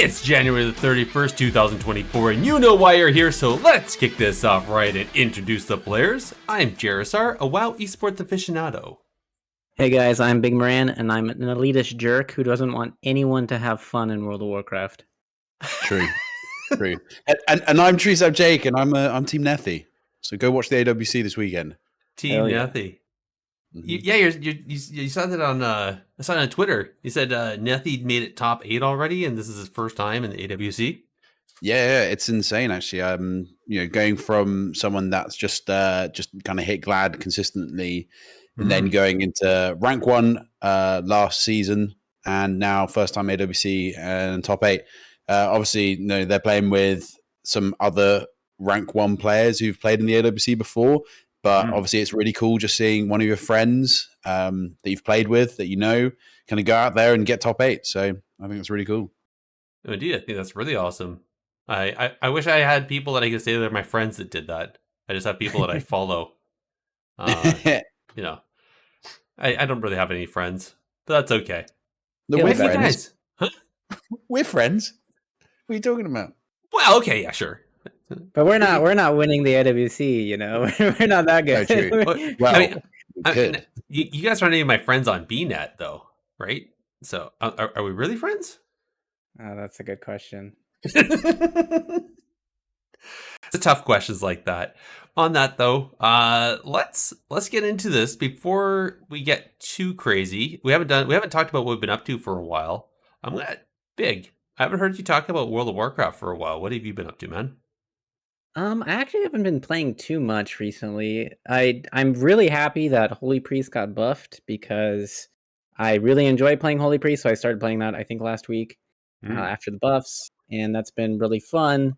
It's January the 31st, 2024, and you know why you're here, so let's kick this off right and introduce the players. I'm Gerissar, a WoW esports aficionado. Hey guys, I'm Bigmoran, and I'm an elitist jerk who doesn't want anyone to have fun in World of Warcraft. True. And I'm TreesapJake, and I'm Team Nethy. So go watch the AWC this weekend. Team Nethy. Mm-hmm. You saw that on I saw it on Twitter. You said Nethy made it top 8 already, and this is his first time in the AWC. Yeah, it's insane actually. Going from someone that's just kind of hit glad consistently, and then going into rank 1 last season, and now first time AWC and top 8. Obviously, they're playing with some other rank 1 players who've played in the AWC before, but obviously it's really cool just seeing one of your friends that you've played with, that kind of go out there and get top 8. So I think it's really cool. Oh, indeed, I think that's really awesome. I wish I had people that I could say they're my friends that did that. I just have people that I follow. I don't really have any friends, but that's okay. We're friends. Guys. Huh? We're friends. What are you talking about? Well, okay, yeah, sure. But we're not winning the AWC, We're not that good. No, true. Well, you guys aren't even my friends on BNet, though, right? So are we really friends? Oh, that's a good question. It's a tough questions like that. On that though, let's get into this before we get too crazy. We haven't talked about what we've been up to for a while. I'm glad, Big. I haven't heard you talk about World of Warcraft for a while. What have you been up to, man? I actually haven't been playing too much recently. I'm really happy that Holy Priest got buffed because I really enjoy playing Holy Priest, so I started playing that I think last week after the buffs, and that's been really fun.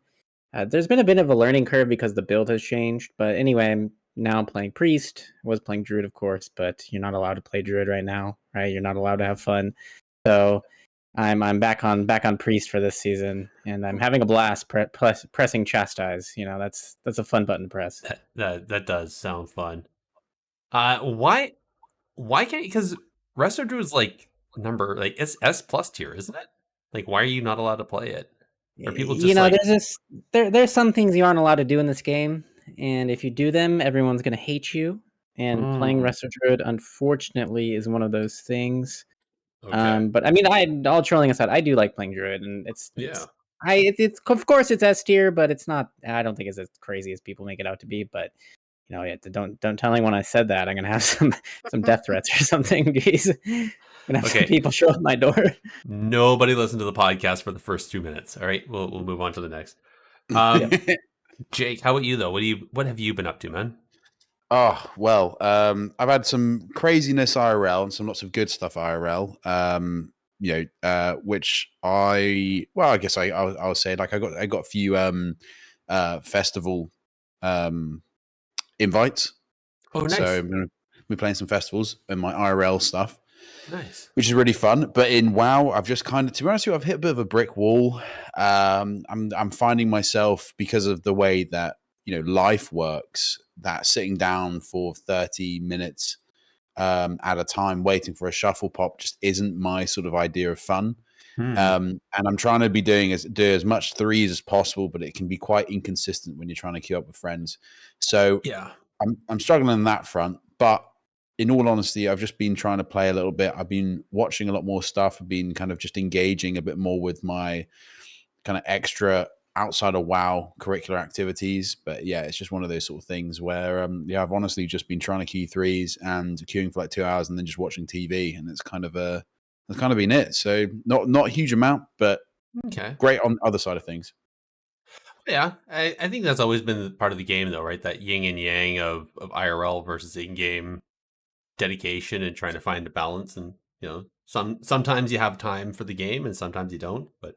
There's been a bit of a learning curve because the build has changed, but anyway, I'm now playing Priest. I was playing Druid, of course, but you're not allowed to play Druid right now, right? You're not allowed to have fun. So I'm back on Priest for this season, and I'm having a blast pressing Chastise. That's a fun button to press. That does sound fun. Why can't, because Resto Druid's it's S+ tier, isn't it? Like, why are you not allowed to play it? Are people just there's some things you aren't allowed to do in this game, and if you do them, everyone's gonna hate you. And playing Resto Druid, unfortunately, is one of those things. Okay. But I mean, all trolling aside, I do like playing Druid, and it's of course it's S tier, but it's not. I don't think it's as crazy as people make it out to be. But don't tell anyone I said that. I'm gonna have some death threats or something. Jeez. I'm gonna have some people show up my door. Nobody listened to the podcast for the first 2 minutes. All right, we'll move on to the next. Jake, how about you though? What have you been up to, man? Oh well, I've had some craziness IRL and some lots of good stuff IRL. Which I guess I'll say, like, I got a few festival invites. Oh, nice. So I'm going to be playing some festivals and my IRL stuff. Nice. Which is really fun. But in WoW, I've just kind of, to be honest with you, I've hit a bit of a brick wall. I'm finding myself, because of the way that life works, that sitting down for 30 minutes at a time waiting for a shuffle pop just isn't my sort of idea of fun. And I'm trying to do as much threes as possible, but it can be quite inconsistent when you're trying to queue up with friends. So yeah, I'm struggling on that front. But in all honesty, I've just been trying to play a little bit. I've been watching a lot more stuff. I've been kind of just engaging a bit more with my kind of extra outside of WoW curricular activities. But yeah, it's just one of those sort of things where I've honestly just been trying to queue threes and queuing for like 2 hours and then just watching TV, and it's kind of been it. So not a huge amount, but great on the other side of things. Yeah, I think that's always been part of the game, though, right? That yin and yang of IRL versus in-game dedication and trying to find a balance. And sometimes you have time for the game and sometimes you don't. But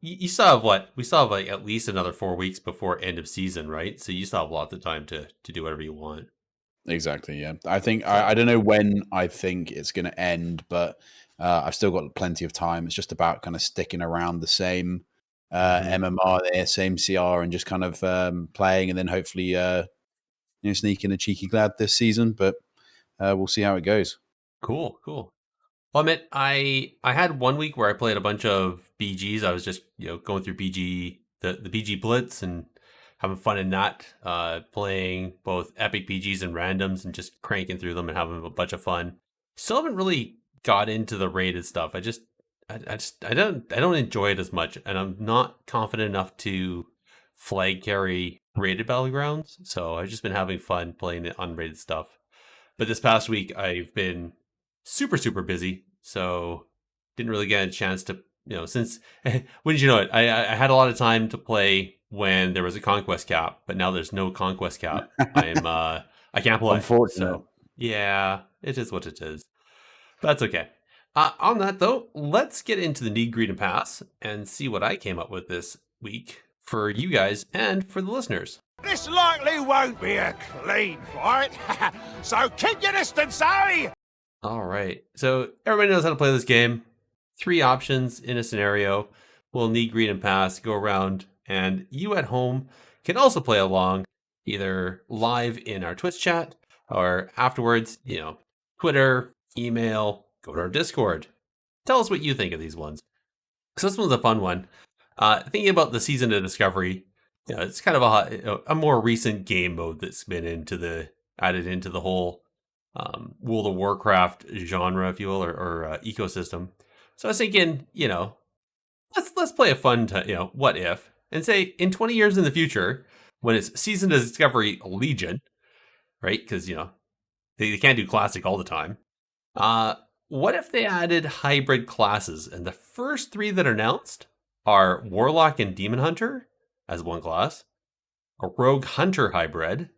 you still have we still have like at least another 4 weeks before end of season, right? So you still have lots of time to do whatever you want. Exactly. Yeah, I think I don't know when I think it's going to end, but I've still got plenty of time. It's just about kind of sticking around the same MMR there, same CR, and just kind of playing, and then hopefully sneak in a cheeky glad this season. But we'll see how it goes. Cool. Well, I mean, I had 1 week where I played a bunch of BGs. I was just going through the BG Blitz and having fun in that, playing both epic BGs and randoms and just cranking through them and having a bunch of fun. Still haven't really got into the rated stuff. I don't enjoy it as much, and I'm not confident enough to flag carry rated battlegrounds. So I've just been having fun playing the unrated stuff. But this past week, I've been super, super busy. So didn't really get a chance to, since, wouldn't you know it, I had a lot of time to play when there was a conquest cap, but now there's no conquest cap. I can't play. Unfortunate. So yeah, it is what it is. But that's okay. On that though, let's get into the need, greed, and pass and see what I came up with this week for you guys and for the listeners. This likely won't be a clean fight, so keep your distance, Harry! All right. So everybody knows how to play this game. 3 options in a scenario. We'll need, greed, and pass, go around, and you at home can also play along, either live in our Twitch chat or afterwards, Twitter, email, go to our Discord. Tell us what you think of these ones. So this one's a fun one. Thinking about the Season of Discovery, it's kind of a more recent game mode that's been added into the whole World of Warcraft genre, if you will, or ecosystem. So I was thinking, let's play a fun, what if, and say in 20 years in the future, when it's Season of Discovery Legion, right? Because they can't do classic all the time. What if they added hybrid classes, and the first 3 that are announced are Warlock and Demon Hunter as one class, a Rogue Hunter hybrid,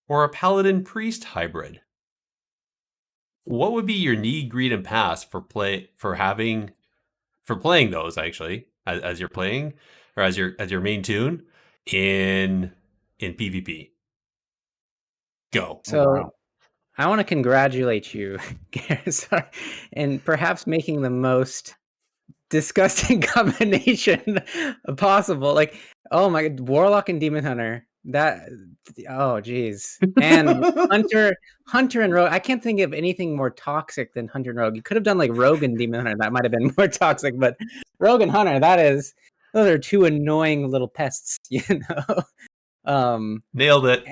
or a Paladin Priest hybrid? What would be your need, greed, and pass for playing those actually as you're playing, or as your main tune in PvP? Go. So wow. I want to congratulate you, Gerissar, and perhaps making the most disgusting combination possible. Like, oh my god, Warlock and Demon Hunter. Geez. And Hunter and Rogue. I can't think of anything more toxic than Hunter and Rogue. You could have done like Rogue and Demon Hunter. That might have been more toxic, but Rogue and Hunter, those are 2 annoying little pests, Nailed it.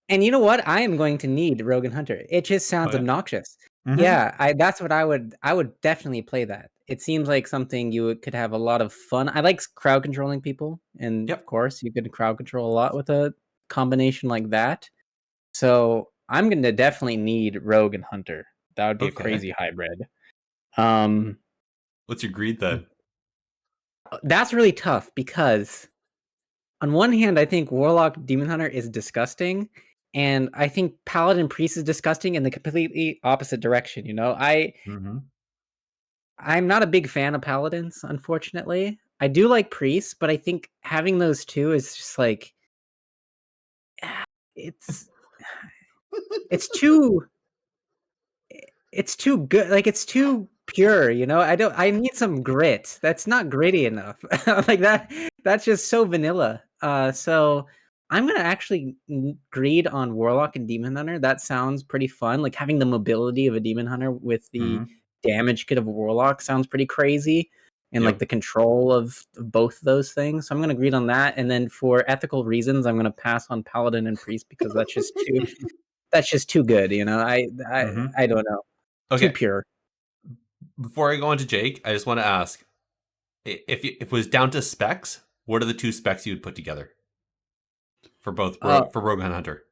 And you know what? I am going to need Rogue and Hunter. It just sounds obnoxious. Mm-hmm. Yeah, that's what I would definitely play that. It seems like something you could have a lot of fun. I like crowd controlling people, and of course you could crowd control a lot with a combination like that. So I'm going to definitely need Rogue and Hunter. That would be a crazy hybrid. What's your greed then? That's really tough because on one hand, I think Warlock Demon Hunter is disgusting, and I think Paladin Priest is disgusting in the completely opposite direction. I'm not a big fan of Paladins, unfortunately. I do like Priests, but I think having those 2 is just like it's too good. Like, it's too pure, I need some grit. That's not gritty enough. Like that's just so vanilla. So I'm gonna actually greed on Warlock and Demon Hunter. That sounds pretty fun. Like having the mobility of a Demon Hunter with the damage kit of a Warlock sounds pretty crazy. And like the control of both of those things. So I'm gonna greed on that. And then for ethical reasons, I'm gonna pass on Paladin and Priest because that's just too good, I don't know. Okay. Too pure. Before I go on to Jake, I just want to ask, if it was down to specs, what are the 2 specs you would put together for both for Rogue and Hunter?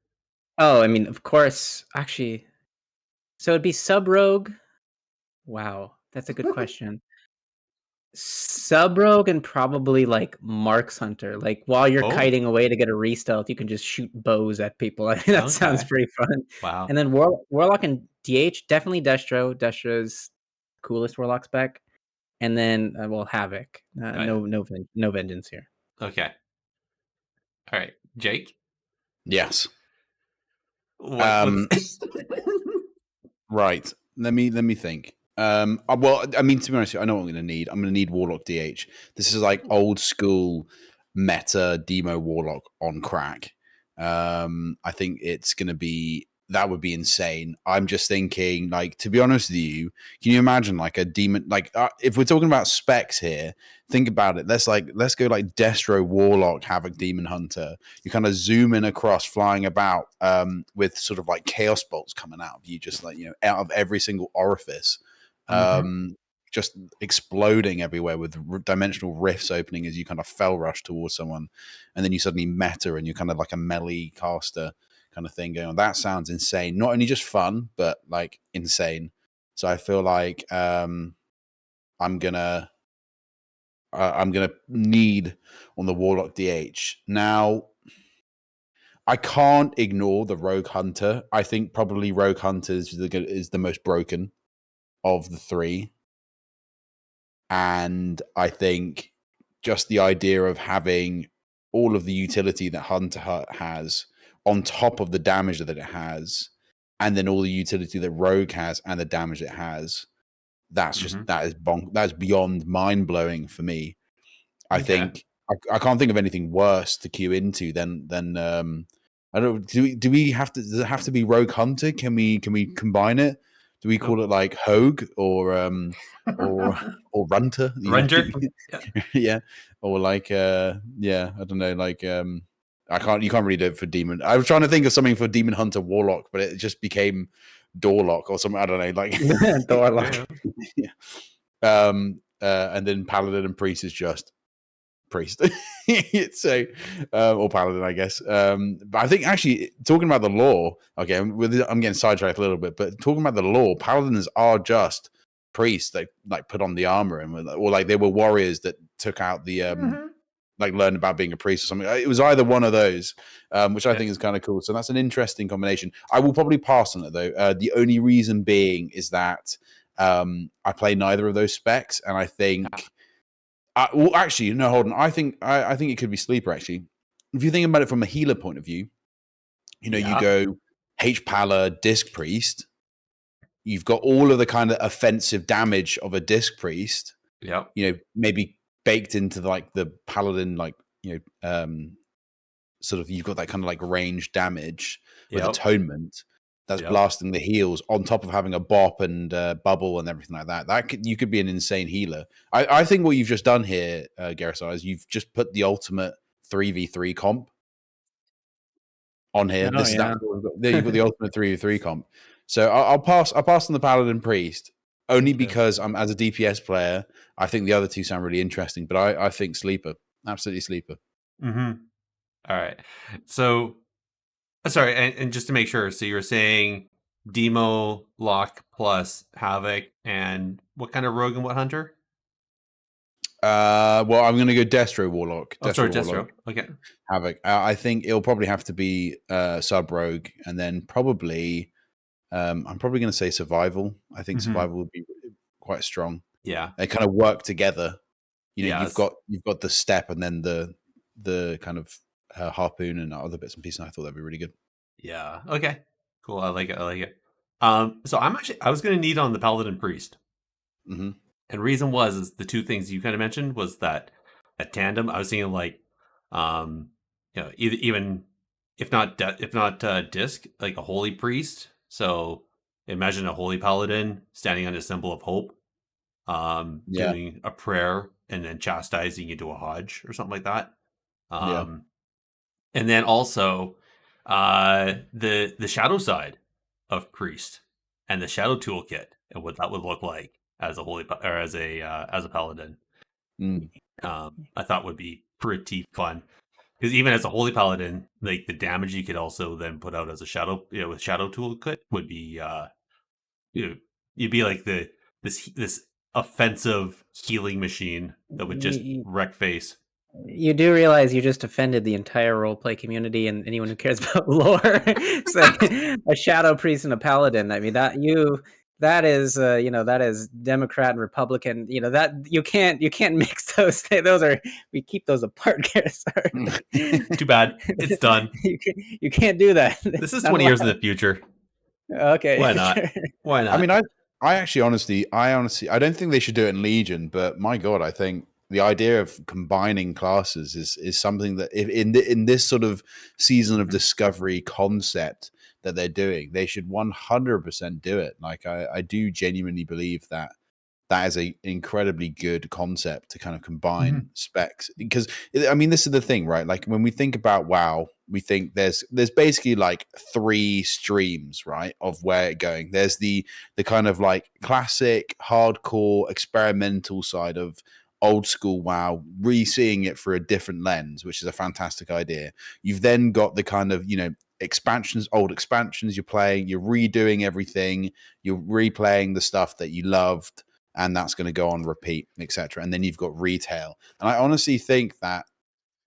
Oh, I mean, of course, actually. So it'd be Sub Rogue. Wow, that's a good question. Sub Rogue and probably like Marks Hunter. Like while you're kiting away to get a re-stealth, you can just shoot bows at people. I think that sounds pretty fun. Wow. And then Warlock and DH, definitely Destro. Destro's coolest Warlock spec. And then Havoc. No vengeance here. Okay. All right, Jake. Yes. Right. Let me think. Well, I mean, to be honest, I know what I'm going to need. I'm going to need Warlock DH. This is like old school meta demo Warlock on crack. I think it's going to be that would be insane. I'm just thinking, like, to be honest with you, can you imagine like a demon? Like, if we're talking about specs here, think about it. Let's go like Destro Warlock Havoc Demon Hunter. You kind of zoom in across, flying about, with sort of like chaos bolts coming out of you, just like, out of every single orifice. Just exploding everywhere with dimensional rifts opening as you kind of fell rush towards someone, and then you suddenly meta and you're kind of like a melee caster kind of thing going on. That sounds insane. Not only just fun, but like insane. So I feel like I'm gonna need on the Warlock DH. Now, I can't ignore the Rogue Hunter. I think probably Rogue Hunter is the most broken of the three. And I think just the idea of having all of the utility that Hunter has on top of the damage that it has, and then all the utility that Rogue has and the damage it has, that's just that's beyond mind blowing for me. I think I can't think of anything worse to queue into than I don't. Do we have to? Does it have to be Rogue Hunter? Can we combine it? Do we call it like Hogue or Runter? Ranger? Yeah, or like I don't know, like you can't really do it for Demon. I was trying to think of something for Demon Hunter Warlock, but it just became Doorlock or something. I don't know, like Doorlock. Yeah. And then Paladin and Priest is just Priest. So or Paladin, I guess. But I think actually talking about the lore, okay, I'm getting sidetracked a little bit, but talking about the lore, Paladins are just priests. They like put on the armor or like they were warriors that took out the like learned about being a priest or something. It was either one of those, which I think is kind of cool. So that's an interesting combination. I will probably pass on it though. The only reason being is that I play neither of those specs, and I think well, actually, no, hold on. I think it could be Sleeper. Actually, if you think about it from a healer point of view, you go H Pala Disc Priest. You've got all of the kind of offensive damage of a Disc Priest. Yeah. Maybe baked into like the Paladin, like sort of you've got that kind of like range damage with Atonement. That's blasting the heals on top of having a bop and bubble and everything like that. You could be an insane healer. I think what you've just done here, Gerissar, is you've just put the ultimate 3v3 comp on here. Oh, You've got the ultimate 3v3 comp. So I'll pass on the Paladin Priest only because I'm as a DPS player. I think the other two sound really interesting, but I think Sleeper, absolutely Sleeper. All right. So. Sorry, and just to make sure, so you were saying Demo, Lock plus Havoc, and what kind of Rogue and what Hunter? Well, I'm going to go Destro Warlock. Destro. Okay. Havoc. I think it'll probably have to be Sub Rogue, and then probably I'm probably going to say Survival. I think Survival would be quite strong. Yeah, they kind of work together. Yes. You've got the step, and then the kind of harpoon and other bits and pieces. And I thought that'd be really good. Yeah. Okay. Cool. I like it. So I was going to need on the Paladin Priest. And reason is the two things you kind of mentioned was that at tandem, I was thinking like, even if not disc, like a holy priest. So imagine a holy paladin standing on a symbol of hope, doing a prayer and then chastising into a Hodge or something like that. And then also the shadow side of priest and the shadow toolkit and what that would look like as a holy or as a paladin. I thought would be pretty fun because even as a holy paladin, like the damage you could also then put out as a shadow, with shadow toolkit would be you'd be like this offensive healing machine that would just wreck face. You do realize you just offended the entire roleplay community and anyone who cares about lore. So a shadow priest and a paladin. I mean that is that is Democrat and Republican. That you can't mix those. We keep those apart. Too bad. It's done. You can't do that. This is 20 years in the future. Okay. Why not? Why not? I mean, I honestly, I don't think they should do it in Legion, but my God, I think the idea of combining classes is something that if in this sort of season of discovery concept that they're doing, they should 100% do it. Like I do genuinely believe that is a incredibly good concept to kind of combine specs, because I mean, this is the thing, right? Like when we think about WoW, we think there's basically like 3 streams, right, of where it's going. There's the kind of like classic hardcore experimental side of old school WoW, re-seeing it through a different lens, which is a fantastic idea. You've then got the kind of, expansions, old expansions you're playing, you're redoing everything, you're replaying the stuff that you loved, and that's going to go on repeat, etc. And then you've got retail. And I honestly think that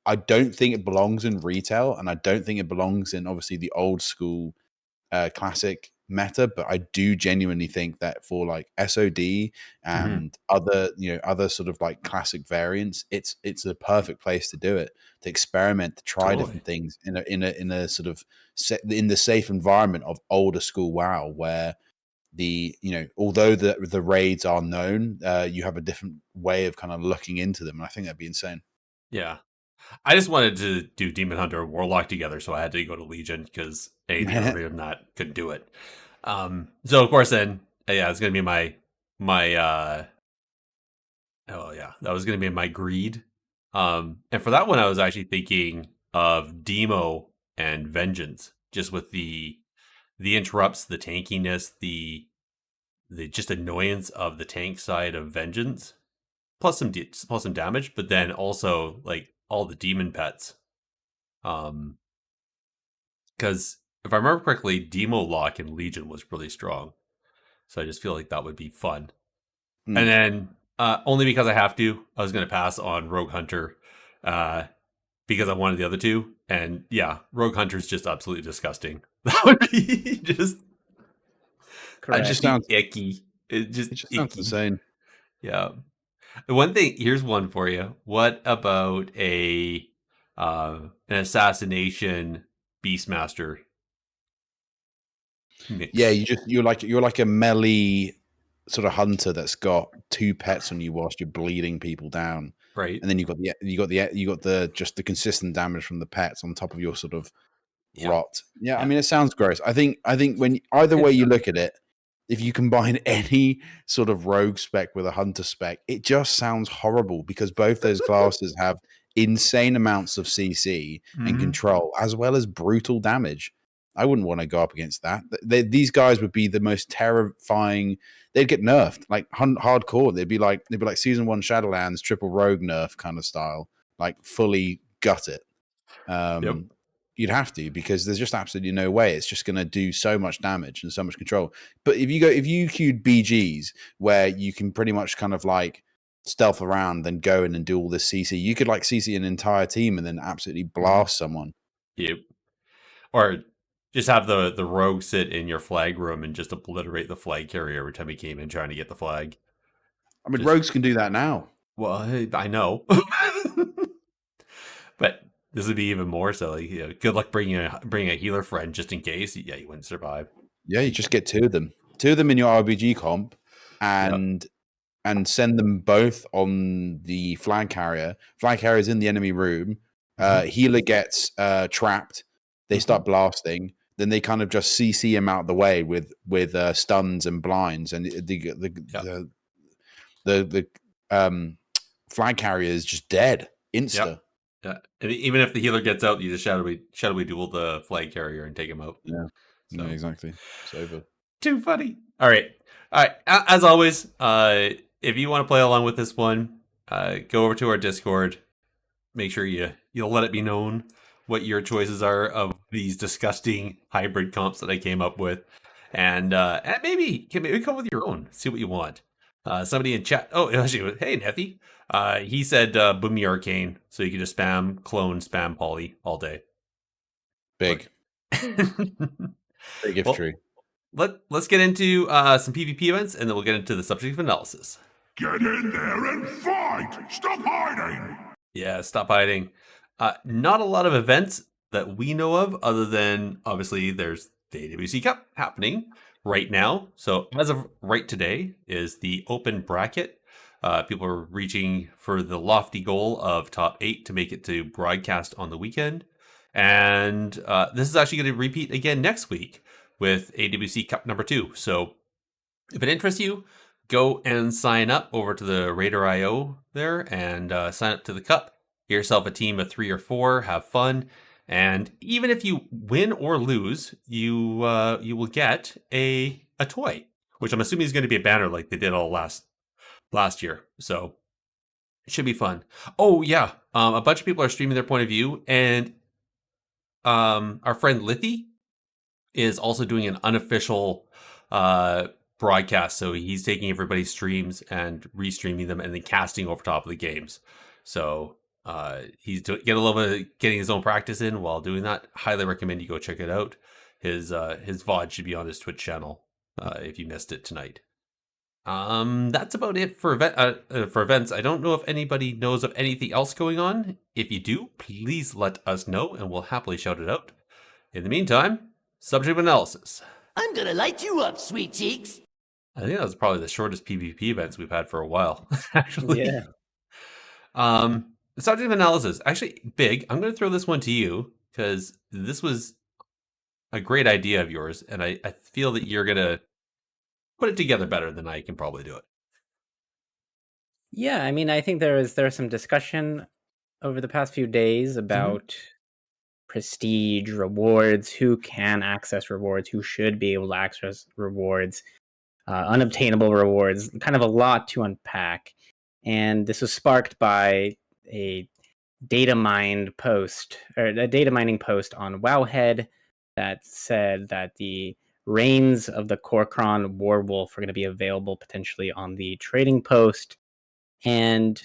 I don't think it belongs in retail, and I don't think it belongs in obviously the old school classic meta, but I do genuinely think that for like SOD and other sort of like classic variants, it's a perfect place to do it, to experiment, to try different things in a sort of in the safe environment of older school WoW, where although the raids are known, you have a different way of kind of looking into them, and I think that'd be insane. Yeah, I just wanted to do Demon Hunter and Warlock together, so I had to go to Legion because anything earlier than that couldn't do it. So of course then, it's gonna be my that was gonna be my greed. And for that one, I was actually thinking of Demo and Vengeance, just with the interrupts, the tankiness, the just annoyance of the tank side of Vengeance, plus some damage, but then also like all the demon pets. Because if I remember correctly, Demo Lock in Legion was really strong, so I just feel like that would be fun. And then only because I have to, I was going to pass on Rogue Hunter because I wanted the other two. And yeah, Rogue Hunter is just absolutely disgusting. That would be just, Correct. just sounds icky. It just sounds insane. Yeah. The one thing, here's one for you. What about an assassination Beastmaster mix? Yeah, you're like a melee sort of hunter that's got 2 pets on you whilst you're bleeding people down, right? And then you got the just the consistent damage from the pets on top of your sort of rot. Yeah, I mean, it sounds gross. I think when either way you look at it, if you combine any sort of rogue spec with a hunter spec, it just sounds horrible, because both those classes have insane amounts of CC and control, as well as brutal damage. I wouldn't want to go up against that. These guys would be the most terrifying. They'd get nerfed like hardcore. They'd be like season 1 Shadowlands triple rogue nerf kind of style, like fully gut it. You'd have to, because there's just absolutely no way. It's just going to do so much damage and so much control. But if you queued BGs where you can pretty much kind of like stealth around, then go in and do all this CC, you could like CC an entire team and then absolutely blast someone. Yep. Or just have the rogue sit in your flag room and just obliterate the flag carrier every time he came in trying to get the flag. I mean, rogues can do that now. Well, I know. But this would be even more so. Like, good luck bringing a healer friend just in case. Yeah, you wouldn't survive. Yeah, you just get 2 of them. 2 of them in your RBG comp, and send them both on the flag carrier. Flag carrier is in the enemy room. Healer gets trapped. They start blasting. Then they kind of just CC him out of the way with stuns and blinds, and the flag carrier is just dead. Insta. Yep. Yeah. And even if the healer gets out, you just shadowy duel the flag carrier and take him out. Yeah. So. No, exactly. It's over. Too funny. All right. As always, if you want to play along with this one, go over to our Discord. Make sure you'll let it be known what your choices are of these disgusting hybrid comps that I came up with, and maybe come with your own. See what you want. Somebody in chat. Oh, actually, hey Neffy. He said Boomy Arcane, so you can just spam clone, spam poly all day. Big. Big if true. Let's get into some PvP events, and then we'll get into the subject of analysis. Get in there and fight! Stop hiding! Yeah, stop hiding. Not a lot of events that we know of, other than obviously there's the AWC Cup happening right now. So as of right today is the open bracket. People are reaching for the lofty goal of top 8 to make it to broadcast on the weekend. And this is actually going to repeat again next week with AWC Cup number 2. So if it interests you, go and sign up over to the Raider.io there and sign up to the Cup. Get yourself a team of 3 or 4, have fun. And even if you win or lose, you will get a toy, which I'm assuming is going to be a banner like they did all last year. So it should be fun. Oh yeah, a bunch of people are streaming their point of view, and our friend Lithy is also doing an unofficial broadcast. So he's taking everybody's streams and restreaming them, and then casting over top of the games. So he's getting a little bit of getting his own practice in while doing that. Highly recommend you go check it out. His VOD should be on his Twitch channel if you missed it tonight. That's about it for events. I don't know if anybody knows of anything else going on. If you do, please let us know, and we'll happily shout it out. In the meantime, subject analysis. I'm gonna light you up, sweet cheeks. I think that was probably the shortest PvP events we've had for a while, actually. Yeah. Subject analysis. Actually, Big, I'm going to throw this one to you because this was a great idea of yours, and I feel that you're going to put it together better than I can probably do it. Yeah, I mean, I think there was some discussion over the past few days about prestige rewards, who can access rewards, who should be able to access rewards, unobtainable rewards, kind of a lot to unpack. And this was sparked by a data mining post on Wowhead that said that the reins of the Korkron Warwolf are going to be available potentially on the trading post. And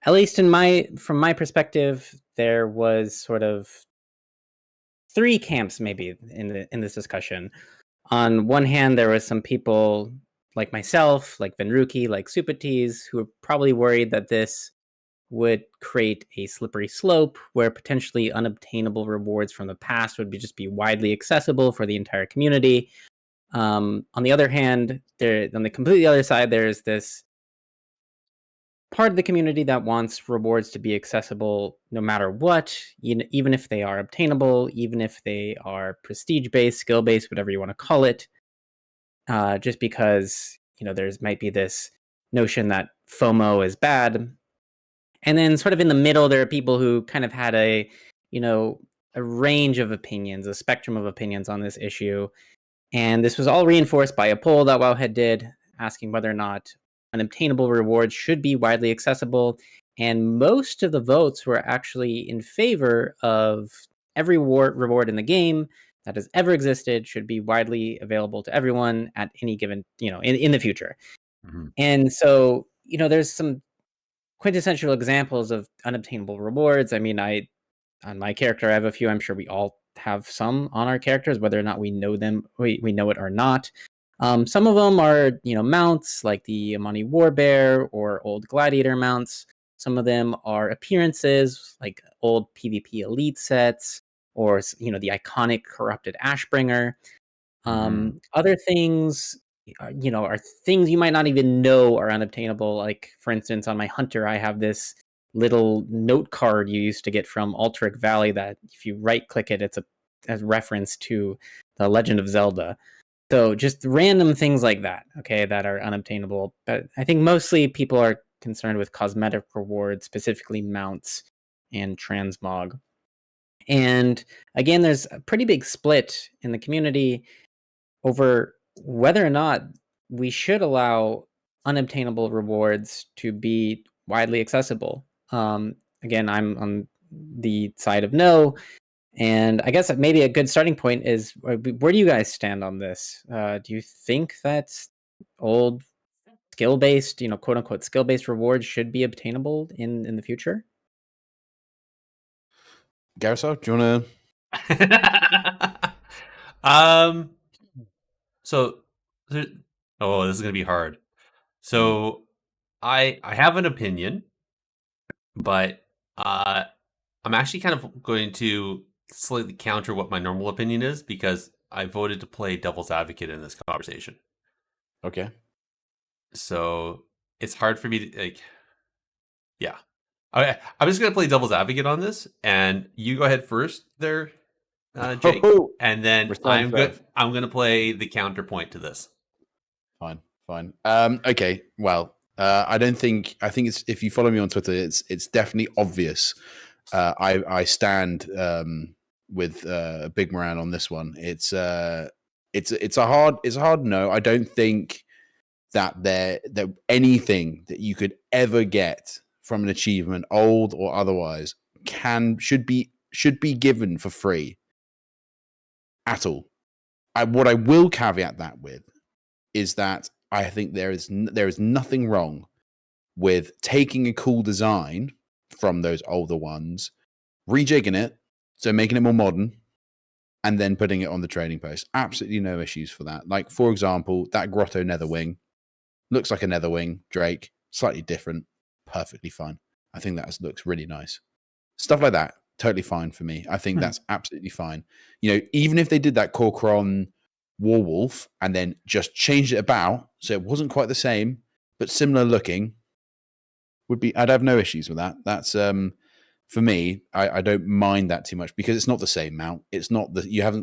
at least from my perspective, there was sort of 3 camps maybe in this discussion. On one hand, there was some people like myself, like Venruki, like Supatis, who were probably worried that this would create a slippery slope where potentially unobtainable rewards from the past would just be widely accessible for the entire community. On the other hand, on the completely other side, there's this part of the community that wants rewards to be accessible no matter what, even if they are obtainable, even if they are prestige-based, skill-based, whatever you want to call it, just because, there's might be this notion that FOMO is bad. And then sort of in the middle, there are people who kind of had a range of opinions, a spectrum of opinions on this issue. And this was all reinforced by a poll that Wowhead did, asking whether or not unobtainable rewards should be widely accessible. And most of the votes were actually in favor of every reward in the game that has ever existed should be widely available to everyone at any given, in the future. Mm-hmm. And so, there's some quintessential examples of unobtainable rewards. I mean, on my character, I have a few. I'm sure we all have some on our characters, whether or not we know them, we know it or not. Some of them are, mounts like the Amani Warbear or old Gladiator mounts. Some of them are appearances like old PvP Elite sets or, the iconic Corrupted Ashbringer. Other things, are things you might not even know are unobtainable. Like, for instance, on my Hunter, I have this little note card you used to get from Altric Valley that if you right-click it, it's a reference to The Legend of Zelda. So just random things like that, okay, that are unobtainable. But I think mostly people are concerned with cosmetic rewards, specifically mounts and transmog. And again, there's a pretty big split in the community over whether or not we should allow unobtainable rewards to be widely accessible. Again, I'm on the side of no. And I guess maybe a good starting point is, where do you guys stand on this? Do you think that old skill-based, quote unquote skill-based rewards should be obtainable in the future? Gerissar, do you want to? So, this is gonna be hard. So, I have an opinion, but I'm actually kind of going to slightly counter what my normal opinion is because I voted to play devil's advocate in this conversation. Okay. So it's hard for me to like. Yeah, I'm just gonna play devil's advocate on this, and you go ahead first, there, Jake, and then Return serve. I'm gonna play the counterpoint to this. Fine. Okay. Well, I don't think. I think it's if you follow me on Twitter, it's definitely obvious. I stand with Bigmoran on this one. It's a hard no. I don't think that that anything that you could ever get from an achievement, old or otherwise, should be given for free at all. What I will caveat that with is that I think there is nothing wrong with taking a cool design from those older ones, rejigging it, so making it more modern, and then putting it on the trading post. Absolutely no issues for that. Like, for example, that Grotto Netherwing looks like a Netherwing Drake, slightly different, perfectly fine. I think that looks really nice. Stuff like that, totally fine for me. I think that's absolutely fine. Even if they did that Corcoran Warwolf and then just changed it about so it wasn't quite the same but similar looking, I'd have no issues with that. That's for me, I don't mind that too much because it's not the same mount. It's not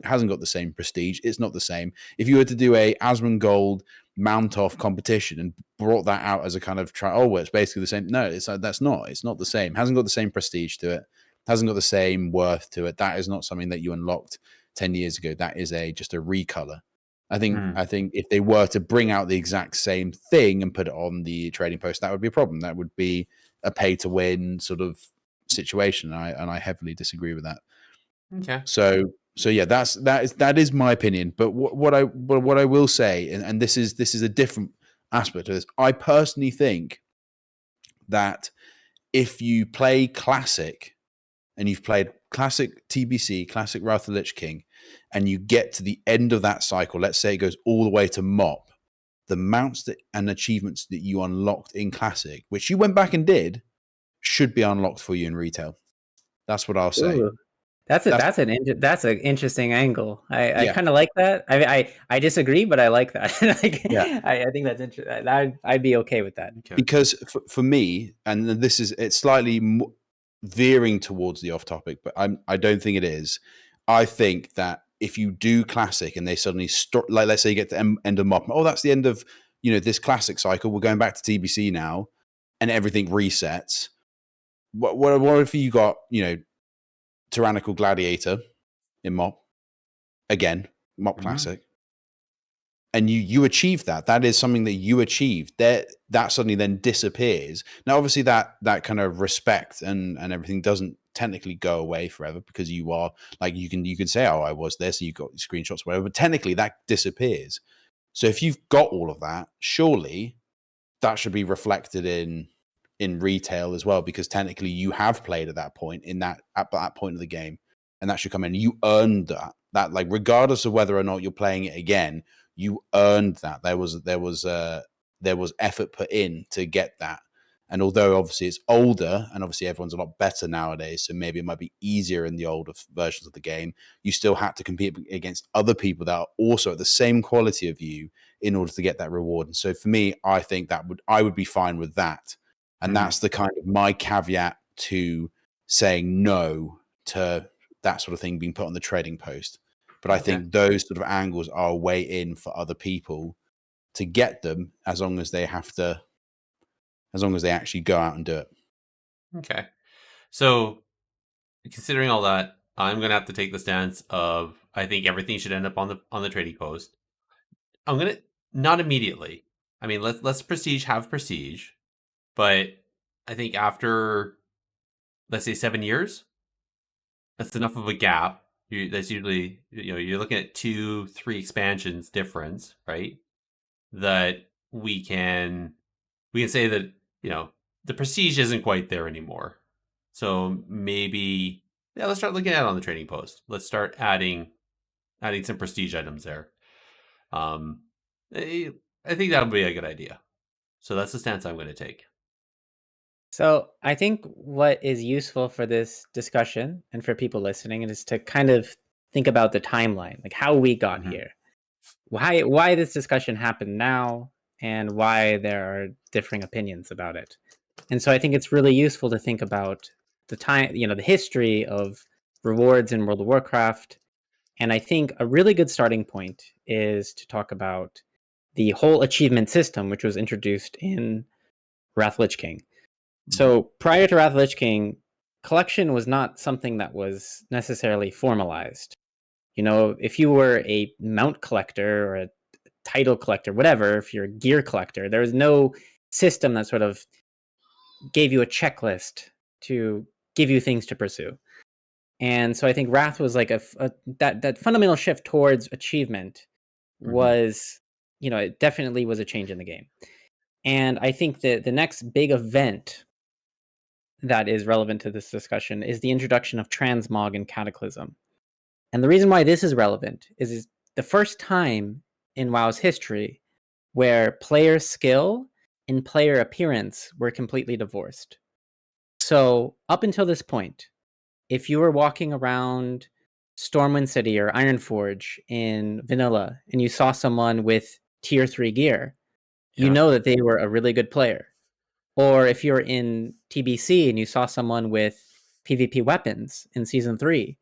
hasn't got the same prestige. It's not the same. If you were to do a Asmongold mount off competition and brought that out as a kind of well, it's basically the same. No, that's not. It's not the same. Hasn't got the same prestige to it. Hasn't got the same worth to it. That is not something that you unlocked 10 years ago. That is just a recolor. I think if they were to bring out the exact same thing and put it on the trading post, that would be a problem. That would be a pay to win sort of situation. And I heavily disagree with that. Okay. So yeah, that is my opinion. But what I will say, and this is a different aspect of this. I personally think that if you play classic and you've played classic TBC, classic Wrath of the Lich King, and you get to the end of that cycle, let's say it goes all the way to MOP, the mounts and achievements that you unlocked in classic, which you went back and did, should be unlocked for you in retail. That's what I'll say. Ooh, that's an interesting angle. I kind of like that. I disagree, but I like that. I think that's interesting. I'd be okay with that. Okay. Because for me, and it's slightly veering towards the off topic, but I don't think it is. I think that if you do classic and they suddenly start, like let's say you get to end of MOP, that's the end of this classic cycle. We're going back to TBC now, and everything resets. What if you got Tyrannical Gladiator in MOP again, MOP Classic, and you achieve that? That is something that you achieved. That suddenly then disappears. Now, obviously, that kind of respect and everything doesn't technically go away forever because you are like you can say, oh, I was this, and you got screenshots, whatever. But technically, that disappears. So if you've got all of that, surely that should be reflected in retail as well, because technically you have played at that point at that point of the game, and that should come in. You earned that like regardless of whether or not you're playing it again, you earned that. There was effort put in to get that. And although obviously it's older and obviously everyone's a lot better nowadays, so maybe it might be easier in the older versions of the game, you still had to compete against other people that are also at the same quality of you in order to get that reward. And so for me, I think I would be fine with that. And that's the kind of my caveat to saying no to that sort of thing being put on the trading post. But I think those sort of angles are a way in for other people to get them, as long as they actually go out and do it. Okay. So considering all that, I'm gonna have to take the stance of I think everything should end up on the trading post. I'm gonna not immediately. I mean, let's prestige have prestige, but I think after let's say 7 years, that's enough of a gap. That's usually you're looking at 2-3 expansions difference, right? That we can say that the prestige isn't quite there anymore. So maybe let's start looking at it on the trading post. Let's start adding some prestige items there. I think that would be a good idea. So that's the stance I'm going to take. So I think what is useful for this discussion and for people listening is to kind of think about the timeline, like how we got here, why this discussion happened now, and why there are differing opinions about it. And so I think it's really useful to think about the time, the history of rewards in World of Warcraft. And I think a really good starting point is to talk about the whole achievement system, which was introduced in Wrath Lich King. So prior to Wrath Lich King, collection was not something that was necessarily formalized. If you were a mount collector or a title collector, whatever, if you're a gear collector, there was no system that sort of gave you a checklist to give you things to pursue. And so I think Wrath was like that fundamental shift towards achievement was, it definitely was a change in the game. And I think that the next big event that is relevant to this discussion is the introduction of transmog and cataclysm. And the reason why this is relevant is the first time in WoW's history where player skill and player appearance were completely divorced. So up until this point, if you were walking around Stormwind City or Ironforge in vanilla and you saw someone with tier 3 gear, you know that they were a really good player. Or if you're in TBC and you saw someone with PvP weapons in Season 3,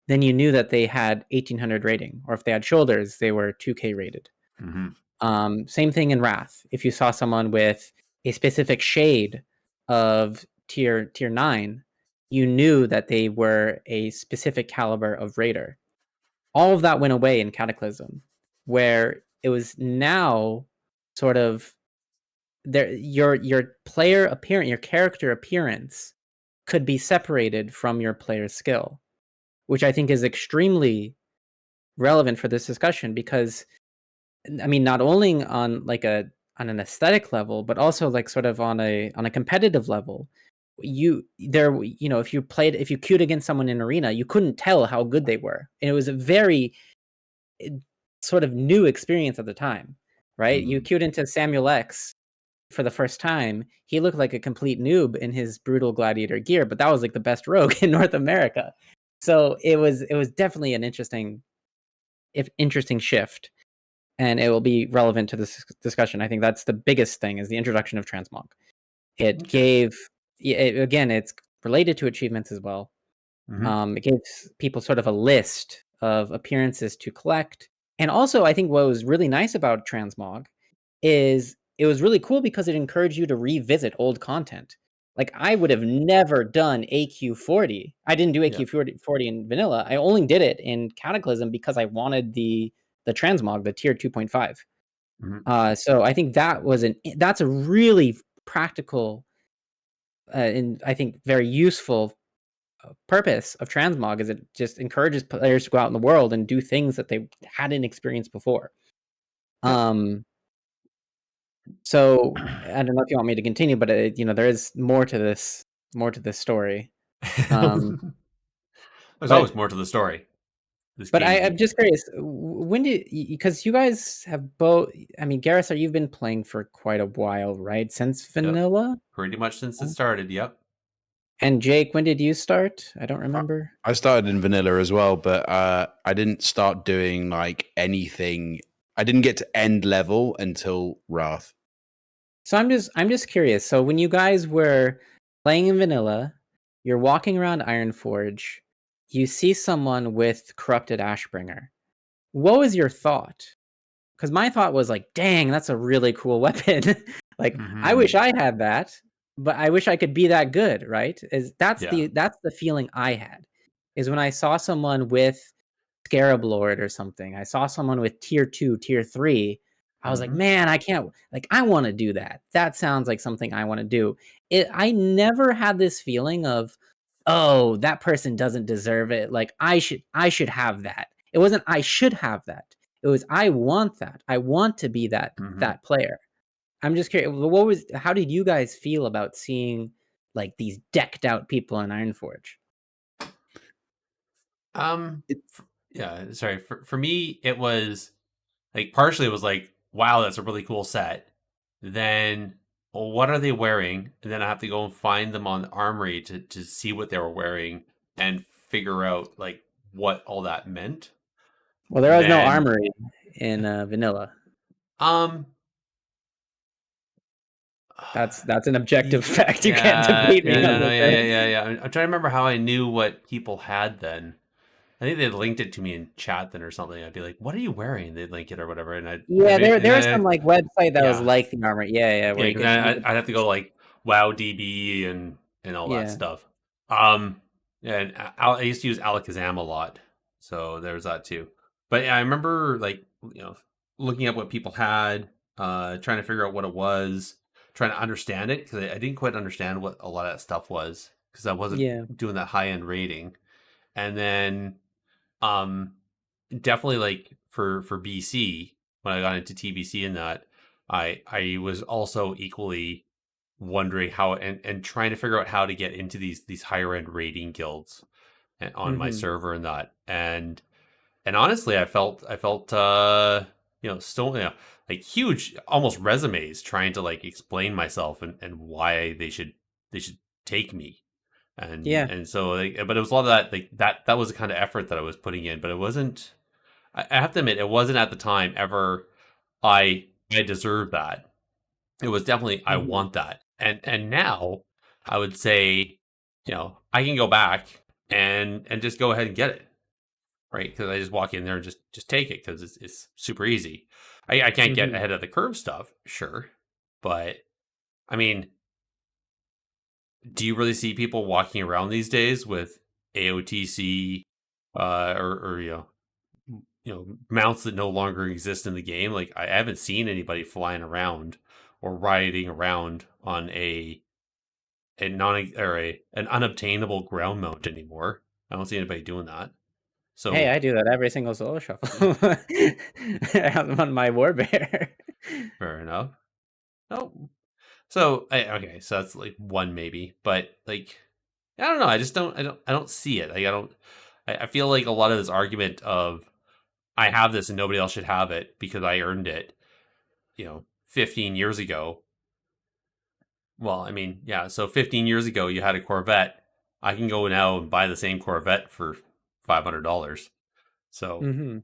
then you knew that they had 1800 rating. Or if they had shoulders, they were 2k rated. Same thing in Wrath. If you saw someone with a specific shade of tier 9, you knew that they were a specific caliber of raider. All of that went away in Cataclysm, where it was now sort of your player appearance, your character appearance could be separated from your player skill, which I think is extremely relevant for this discussion because, I mean, not only on an aesthetic level, but also like sort of on a competitive level. If you queued against someone in arena, you couldn't tell how good they were, and it was a very sort of new experience at the time, right? You queued into Samuel X for the first time, he looked like a complete noob in his brutal gladiator gear, but that was like the best rogue in North America. So it was definitely an interesting shift, and it will be relevant to this discussion. I think that's the biggest thing is the introduction of transmog. It gave, again, it's related to achievements as well. It gives people sort of a list of appearances to collect. And also, I think what was really nice about transmog is it was really cool because it encouraged you to revisit old content. Like I would have never done AQ40. I didn't do AQ40 in vanilla. I only did it in Cataclysm because I wanted the transmog, the tier 2.5. So I think that's a really practical and I think very useful purpose of transmog is it just encourages players to go out in the world and do things that they hadn't experienced before. So I don't know if you want me to continue, but there is more to this story. There's always more to the story. But I'm just curious, when because you guys have both, I mean, Gerissar, you've been playing for quite a while, right? Since vanilla? Pretty much since it started, yep. And Jake, when did you start? I don't remember. I started in vanilla as well, but I didn't start doing like anything. I didn't get to end level until Wrath. So I'm just curious. So when you guys were playing in vanilla, you're walking around Ironforge, you see someone with corrupted Ashbringer. What was your thought? Because my thought was like, dang, that's a really cool weapon. Like, I wish I had that, but I wish I could be that good, right? That's the feeling I had. Is when I saw someone with Scarab Lord or something. I saw someone with tier 2, tier 3. I was like, man, I want to do that. That sounds like something I want to do. I never had this feeling of, oh, that person doesn't deserve it. Like I should have that. It wasn't I should have that. It was I want that. I want to be that player. I'm just curious. How did you guys feel about seeing like these decked out people in Ironforge? For me, it was like partially it was like, wow, that's a really cool set. Then, well, what are they wearing? And then I have to go and find them on Armory to see what they were wearing and figure out like what all that meant. Well, there was no Armory in vanilla. That's an objective fact. You can't debate me on this. Yeah. I'm trying to remember how I knew what people had then. I think they linked it to me in chat then or something. I'd be like, "What are you wearing?" They'd link it or whatever, and Yeah, there was some like website that was yeah. like the armor. Yeah, where you Because could I'd have to go to like WowDB and all that yeah. stuff. And I used to use Alakazam a lot, so there's that too. But yeah, I remember like looking up what people had, trying to figure out what it was, trying to understand it because I didn't quite understand what a lot of that stuff was because I wasn't Yeah. doing that high end rating. And then um definitely like for BC when I got into TBC and that I was also equally wondering how and trying to figure out how to get into these higher end raiding guilds on my Mm-hmm. server and that and honestly I felt still like huge almost resumes trying to like explain myself and why they should take me Yeah. and so like, but it was a lot of that like that was the kind of effort that I was putting in but it wasn't I have to admit it wasn't at the time ever I deserve that. It was definitely I Mm-hmm. want that. And now I would say, I can go back and just go ahead and get it. Right? Because I just walk in there and just take it because it's super easy. I can't get Mm-hmm. ahead of the curve stuff, sure. But I mean, do you really see people walking around these days with AOTC or mounts that no longer exist in the game? Like I haven't seen anybody flying around or riding around on a non or an unobtainable ground mount anymore. I don't see anybody doing that. Hey, So I do that every single solo shuffle. I'm on my warbear. fair enough. No. So okay, so that's like one maybe, but like I don't know. I don't see it. Like I don't. I feel like a lot of this argument of I have this and nobody else should have it because I earned it. 15 years ago. Well, I mean, yeah. So 15 years ago, you had a Corvette. I can go now and buy the same Corvette for $500. So Mm-hmm.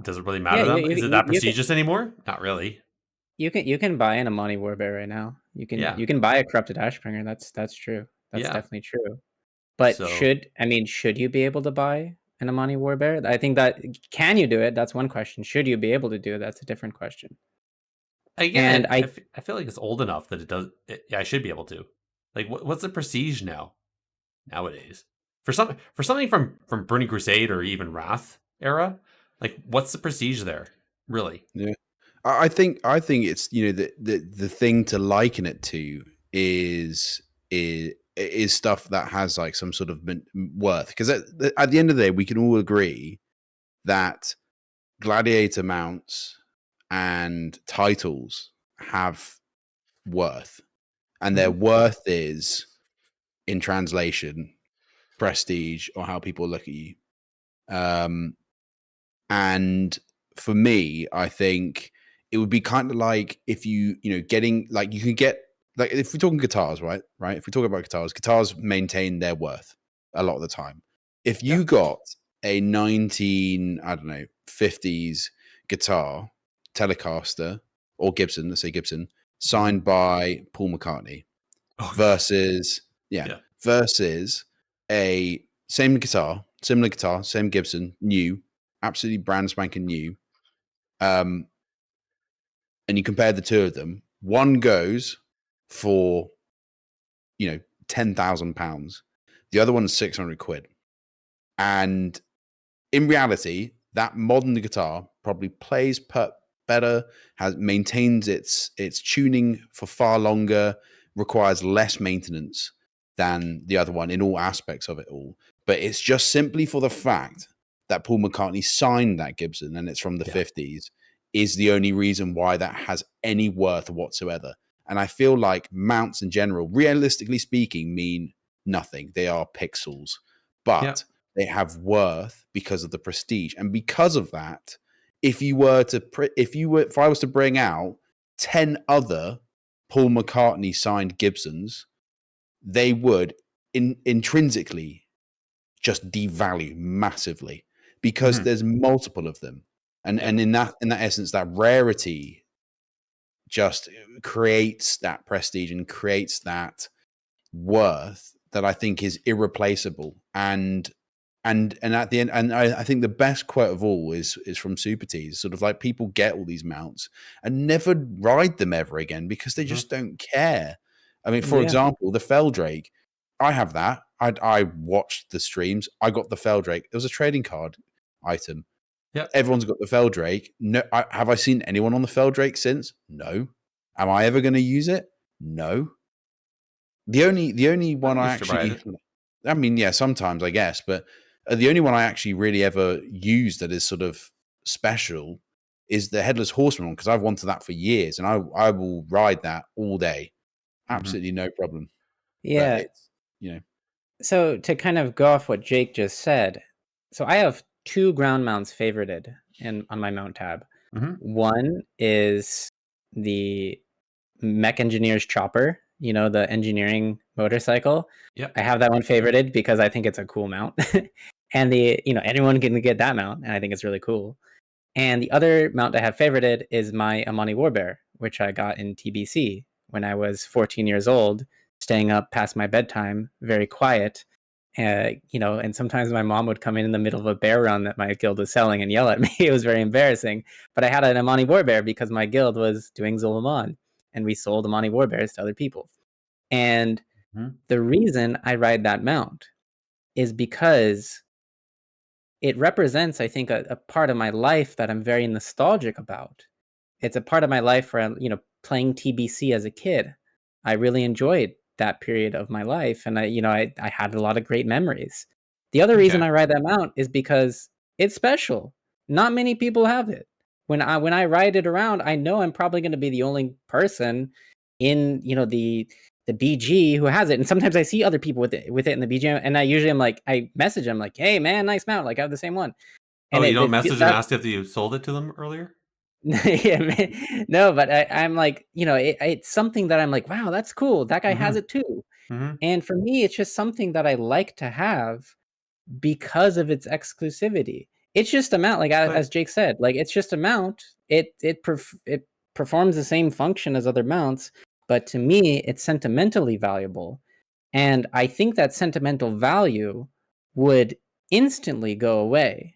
does it really Yeah, matter that much? Is it that you can prestigious anymore? Not really. you can buy an Amani warbear right now. Yeah. You can buy a corrupted Ashbringer. That's true. That's Yeah. definitely true. But So should you be able to buy an Amani warbear? I think that can you do it? That's one question. Should you be able to do it? That's a different question. And again, I feel like it's old enough that it does. Yeah, I should be able to. Like, what's the prestige nowadays for something from Burning Crusade or even Wrath era? Like, what's the prestige there? Really? Yeah. I think it's the thing to liken it to is stuff that has like some sort of worth because at the end of the day we can all agree that gladiator mounts and titles have worth, and their worth is in translation prestige or how people look at you. And for me, I think it would be kind of like if getting like you can get like if we're talking guitars, right? If we talk about guitars maintain their worth a lot of the time. If you got a 50s guitar Telecaster or Gibson, let's say Gibson, signed by Paul McCartney versus versus a similar guitar, same Gibson, new, absolutely brand spanking new. And you compare the two of them, one goes for £10,000, the other one's 600 quid. And in reality, that modern guitar probably plays better, maintains its tuning for far longer, requires less maintenance than the other one in all aspects of it all. But it's just simply for the fact that Paul McCartney signed that Gibson and it's from the 50s is the only reason why that has any worth whatsoever. And I feel like mounts in general, realistically speaking, mean nothing. They are pixels. But they have worth because of the prestige, and because of that, if I was to bring out 10 other Paul McCartney signed Gibsons, they would intrinsically just devalue massively because there's multiple of them, and in that essence, that rarity just creates that prestige and creates that worth that I think is irreplaceable. And at the end, and I think the best quote of all is from Super Tees, sort of like, people get all these mounts and never ride them ever again because they just don't care. I mean, for example, the Feldrake, I have that. I watched the streams. I got the Feldrake. It was a trading card item. Yep. Everyone's got the Feldrake. No, have I seen anyone on the Feldrake since? No. Am I ever going to use it? No. The only one I actually, I mean, yeah, sometimes I guess, but the only one I actually really ever use that is sort of special is the Headless Horseman one, because I've wanted that for years, and I will ride that all day, absolutely no problem. Yeah. But it's, you know. So to kind of go off what Jake just said, so I have 2 ground mounts favorited on my mount tab. One is the Mech Engineer's Chopper, the engineering motorcycle. Yep. I have that one favorited because I think it's a cool mount. And anyone can get that mount, and I think it's really cool. And the other mount I have favorited is my Amani Warbear, which I got in TBC when I was 14 years old, staying up past my bedtime, very quiet. And sometimes my mom would come in the middle of a bear run that my guild was selling and yell at me. It was very embarrassing. But I had an Amani Warbear because my guild was doing Zul'Aman, and we sold Amani Warbears to other people. And the reason I ride that mount is because it represents, I think, a part of my life that I'm very nostalgic about. It's a part of my life where I'm, playing TBC as a kid. I really enjoyed that period of my life, and I had a lot of great memories. The other reason I ride that mount is because it's special. Not many people have it. When I ride it around, I know I'm probably going to be the only person in the BG who has it. And sometimes I see other people with it in the BG, and I'm like, I message them like, "Hey man, nice mount! Like I have the same one." And you don't message them, ask if you sold it to them earlier? Yeah, man. No, but I'm like, it's something that I'm like, wow, that's cool. That guy has it too. And for me, it's just something that I like to have because of its exclusivity. It's just a mount, like as Jake said, like it's just a mount. It performs the same function as other mounts, but to me, it's sentimentally valuable. And I think that sentimental value would instantly go away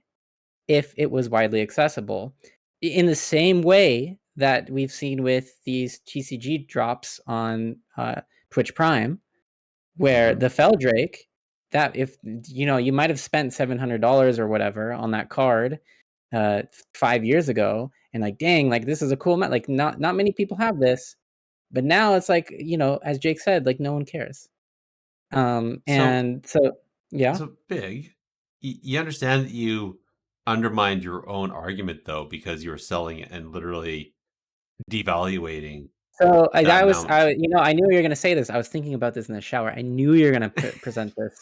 if it was widely accessible. In the same way that we've seen with these TCG drops on Twitch Prime, where the Feldrake, that if you might have spent $700 or whatever on that card 5 years ago, and like, dang, like this is a cool mount. Like not many people have this, but now it's like, as Jake said, like no one cares. And so yeah. So Big, you understand that you undermined your own argument though, because you were selling it and literally devaluating. So I knew you were going to say this. I was thinking about this in the shower. I knew you were going to present this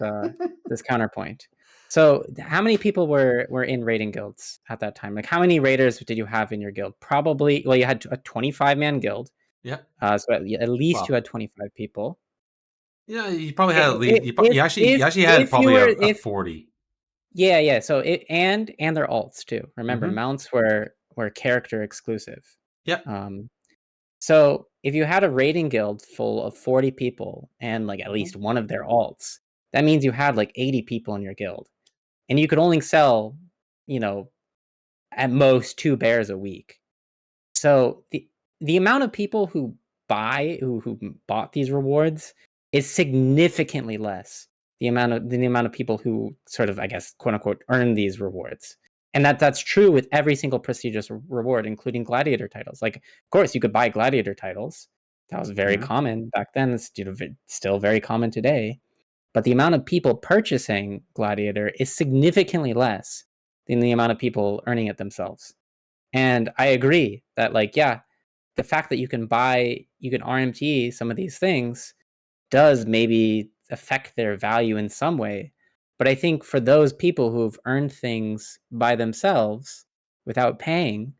this counterpoint. So how many people were in raiding guilds at that time? Like how many raiders did you have in your guild? Probably, well, you had a 25-man guild. Yeah. So at least you had 25 people. Yeah, you probably had at least. You actually had probably a 40. Yeah. So and their alts too. Remember, mounts were character exclusive. Yep. So if you had a raiding guild full of 40 people and like at least one of their alts, that means you had like 80 people in your guild, and you could only sell, at most 2 bears a week. So the amount of people who bought these rewards is significantly less the amount of people who sort of, I guess, quote unquote, earn these rewards. And that's true with every single prestigious reward, including gladiator titles. Like, of course, you could buy gladiator titles. That was very common back then. It's still very common today. But the amount of people purchasing gladiator is significantly less than the amount of people earning it themselves. And I agree that, like, yeah, the fact that you can RMT some of these things does maybe affect their value in some way. But I think for those people who've earned things by themselves without paying,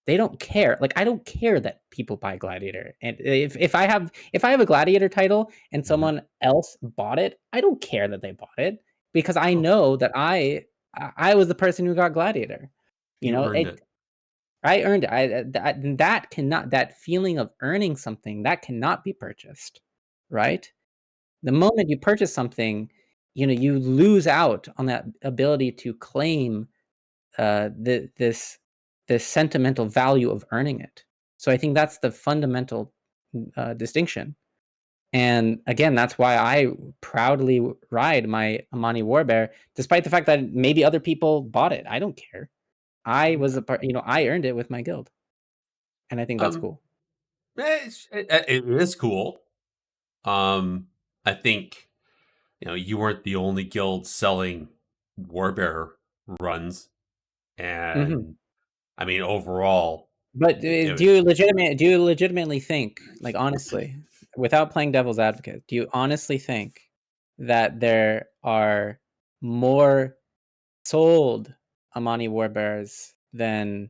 they don't care. Like I don't care that people buy Gladiator. And if I have a Gladiator title and someone else bought it, I don't care that they bought it because I know that I was the person who got Gladiator. You earned it. I earned it. That feeling of earning something, that cannot be purchased, right? The moment you purchase something, you lose out on that ability to claim this sentimental value of earning it. So I think that's the fundamental distinction. And again, that's why I proudly ride my Amani Warbear, despite the fact that maybe other people bought it. I don't care. I was a part, I earned it with my guild, and I think that's cool. It is cool. I think you weren't the only guild selling Warbear runs, and I mean overall. But do you legitimately think, like honestly, without playing devil's advocate, do you honestly think that there are more sold Amani Warbears than,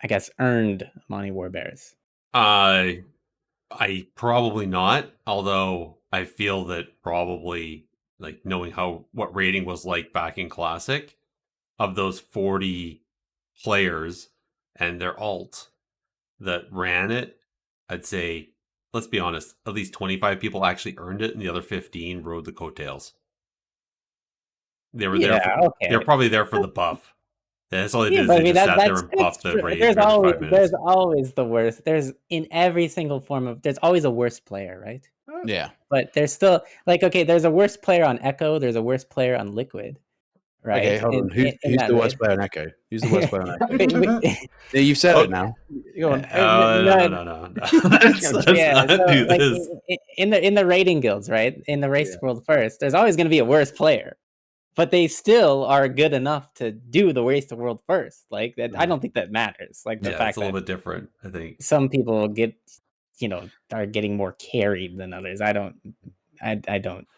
I guess, earned Amani Warbears? I probably not, although I feel that probably, like, knowing what rating was like back in Classic, of those 40 players and their alt that ran it, I'd say, let's be honest, at least 25 people actually earned it, and the other 15 rode the coattails. They were there for, okay. They're probably there for the buff. That's all they did. But They just sat there and buffed the raid for 5 minutes. There's always the worst. In every single form of, there's always a worst player, right? Yeah. But there's still, like, okay, there's a worst player on Echo, there's a worst player on Liquid, right? Okay, hold on. Who's the worst player on Echo? Who's the worst player on Echo? Yeah, you've said it now. Go on. No. Let's not do this. In the raiding guilds, right? In the race world first, there's always going to be a worse player, but they still are good enough to do the race the world first. Like that, I don't think that matters. Like the fact it's a little bit different. I think some people are getting more carried than others. I don't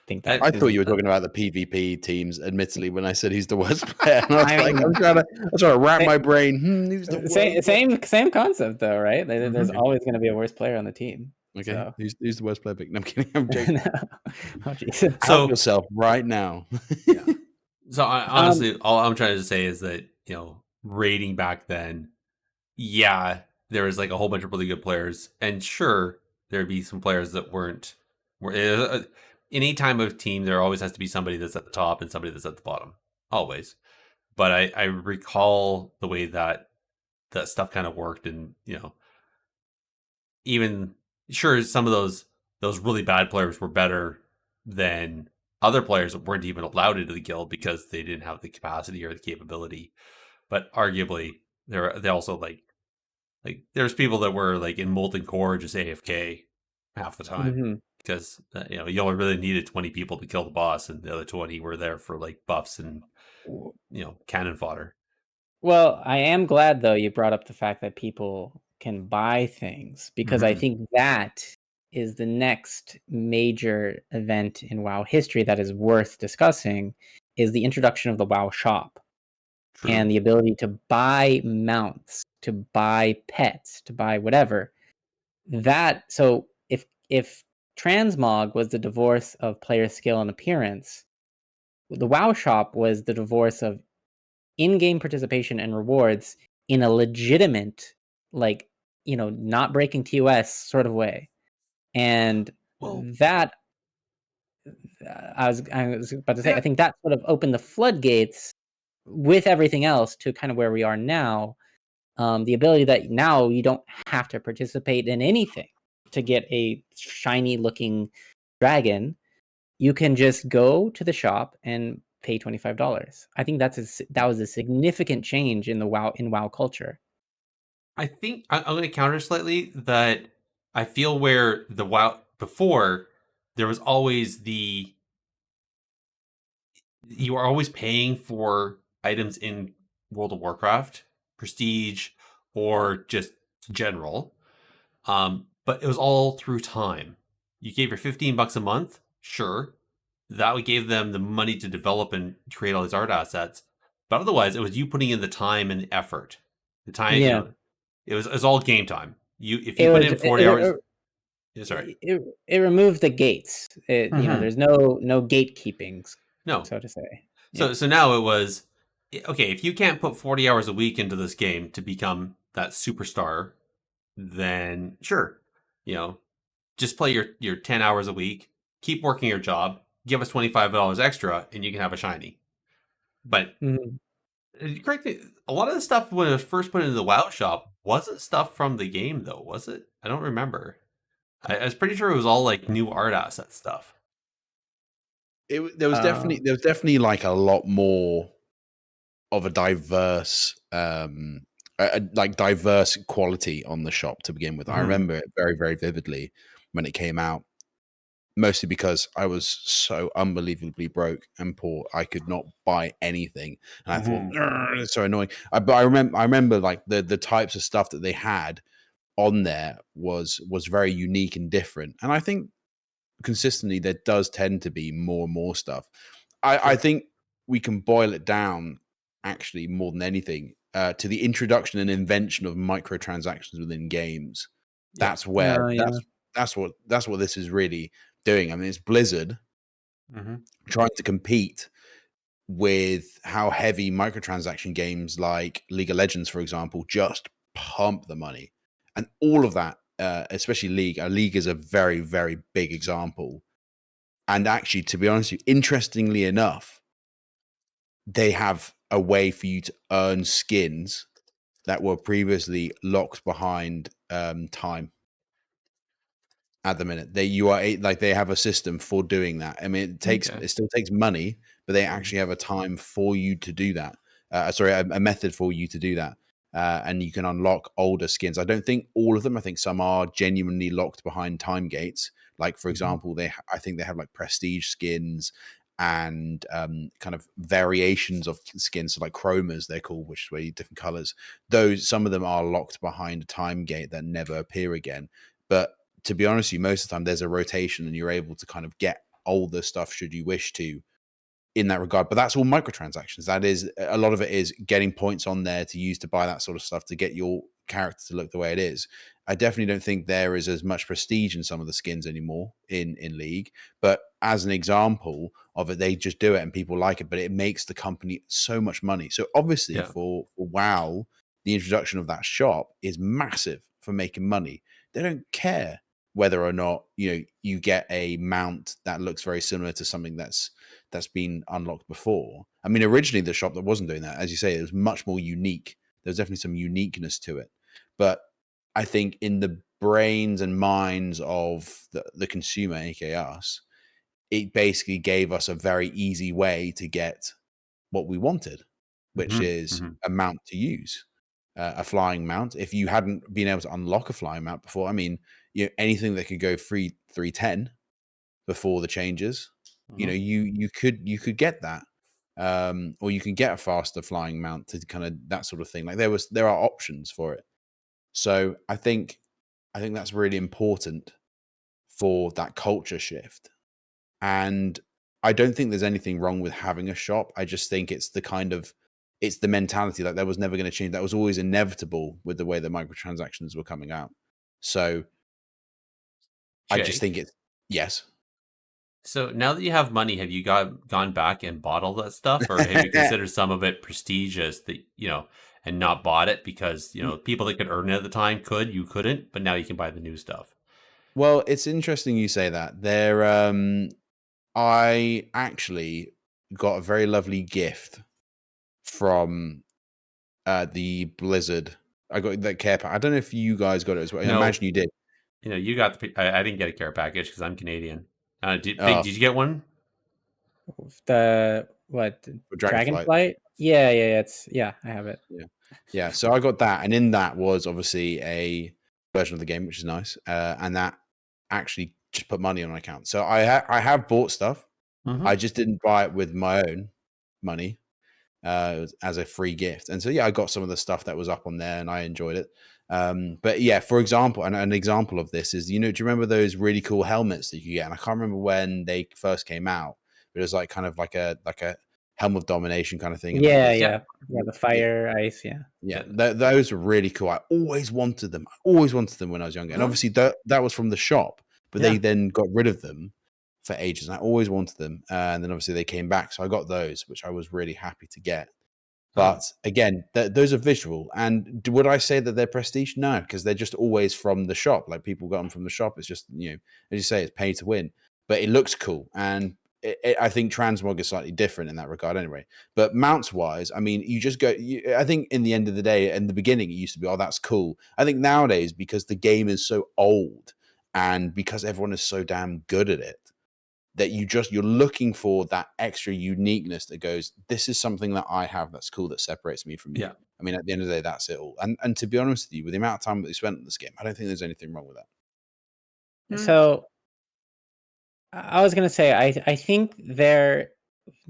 think that. I thought you were talking about the PvP teams. Admittedly, when I said he's the worst player, and I'm trying to wrap my brain. Who's the worst? Same concept though, right? There's always going to be a worse player on the team. Okay, so. who's the worst player? No, I'm kidding. I'm joking. Oh, geez. Help yourself right now. Yeah. So honestly, all I'm trying to say is that rating back then, there was like a whole bunch of really good players, and sure, there'd be some players that weren't. Any time of team, there always has to be somebody that's at the top and somebody that's at the bottom, always. But I recall the way that stuff kind of worked, and even sure, some of those really bad players were better than other players that weren't even allowed into the guild because they didn't have the capacity or the capability. But arguably, they also like there's people that were like in Molten Core just AFK half the time because you only really needed 20 people to kill the boss, and the other 20 were there for like buffs and cannon fodder. Well, I am glad though you brought up the fact that people can buy things, because I think that is the next major event in WoW history that is worth discussing, is the introduction of the WoW shop. True. And the ability to buy mounts, to buy pets, to buy whatever. So if transmog was the divorce of player skill and appearance, the WoW shop was the divorce of in-game participation and rewards in a legitimate, like, not breaking TOS sort of way. And that I was about to say, I think that sort of opened the floodgates with everything else to kind of where we are now. The ability that now you don't have to participate in anything to get a shiny looking dragon. You can just go to the shop and pay $25. I think that was a significant change in WoW culture. I think I'm going to counter slightly that I feel where the WoW before, there was always you are always paying for items in World of Warcraft, prestige, or just general. But it was all through time. You gave your $15 a month, sure. That gave them the money to develop and create all these art assets. But otherwise, it was you putting in the time and the effort. The time, it was all game time. If you put in 40 hours. Sorry. It removed the gates. There's no gatekeeping, so to say. So now it was, okay, if you can't put 40 hours a week into this game to become that superstar, then sure, you know, just play your 10 hours a week, keep working your job, give us $25 extra, and you can have a shiny. But Mhm. correct me, a lot of the stuff when it was first put into the WoW shop wasn't stuff from the game, though, was it? I don't remember. I was pretty sure it was all like new art asset stuff. There was definitely like a lot more of a diverse like diverse quality on the shop to begin with. I remember it very, very vividly when it came out, mostly because I was so unbelievably broke and poor. I could not buy anything, and I thought, "Argh, it's so annoying." But I remember like the types of stuff that they had on there was very unique and different. And I think consistently there does tend to be more and more stuff. I think we can boil it down actually more than anything to the introduction and invention of microtransactions within games. Yeah. That's where Oh, yeah. that's what this is really doing. I mean, it's Blizzard Mm-hmm. trying to compete with how heavy microtransaction games like League of Legends, for example, just pump the money. And all of that, especially League. League is a very, very big example. And actually, to be honest with you, interestingly enough, they have a way for you to earn skins that were previously locked behind time. At the minute, they have a system for doing that. I mean, it still takes money, but they actually have a time for you to do that. A method for you to do that, and you can unlock older skins. I don't think all of them. I think some are genuinely locked behind time gates. Like for example, I think they have like prestige skins and kind of variations of skins, so like chromas they're called, which is where you different colors. Those some of them are locked behind a time gate that never appear again, but to be honest with you, most of the time there's a rotation and you're able to kind of get older stuff should you wish to in that regard. But that's all microtransactions. That is, a lot of it is getting points on there to use to buy that sort of stuff to get your character to look the way it is. I definitely don't think there is as much prestige in some of the skins anymore in League. But as an example of it, they just do it and people like it, but it makes the company so much money. So obviously for WoW, the introduction of that shop is massive for making money. They don't care whether or not you get a mount that looks very similar to something that's been unlocked before. I mean, originally the shop that wasn't doing that, as you say, it was much more unique. There's definitely some uniqueness to it, but I think in the brains and minds of the consumer, aka us, it basically gave us a very easy way to get what we wanted, which is a mount to use. A flying mount. If you hadn't been able to unlock a flying mount before, I mean, anything that could go 310 before the changes, you could get that, or you can get a faster flying mount to kind of that sort of thing. Like there are options for it. So I think that's really important for that culture shift. And I don't think there's anything wrong with having a shop. I just think it's the mentality that was never going to change. That was always inevitable with the way the microtransactions were coming out. So I just think it's yes. So now that you have money, have you gone back and bought all that stuff, or have you considered some of it prestigious and not bought it because people that could earn it at the time you couldn't, but now you can buy the new stuff? Well, it's interesting you say that. I actually got a very lovely gift from the Blizzard. I got that care pack. I don't know if you guys got it as well. No. I imagine you did. You got I didn't get a care package because I'm Canadian. Did you get one? The what? Dragonflight? Yeah. I have it. Yeah. So I got that, and in that was obviously a version of the game, which is nice, and that actually just put money on my account. So I have bought stuff. I just didn't buy it with my own money as a free gift. And so I got some of the stuff that was up on there, and I enjoyed it. But yeah, for example, and an example of this is, do you remember those really cool helmets that you get? And I can't remember when they first came out, but it was like kind of like a helm of domination kind of thing. Yeah, the fire, ice, those were really cool. I always wanted them. when I was younger, and obviously that was from the shop, but they then got rid of them for ages, and I always wanted them, and then obviously they came back, so I got those, which I was really happy to get. But again, those are visual. And would I say that they're prestige? No, because they're just always from the shop. Like people got them from the shop. It's just, as you say, it's pay to win. But it looks cool. And I think Transmog is slightly different in that regard anyway. But mounts wise, I mean, you just go, I think in the end of the day, in the beginning, it used to be, oh, that's cool. I think nowadays, because the game is so old and because everyone is so damn good at it, that you're looking for that extra uniqueness that goes, this is something that I have that's cool, that separates me from you. Yeah. I mean, at the end of the day, that's it all. And to be honest with you, with the amount of time that we spent on this game, I don't think there's anything wrong with that. So I was gonna say, I think the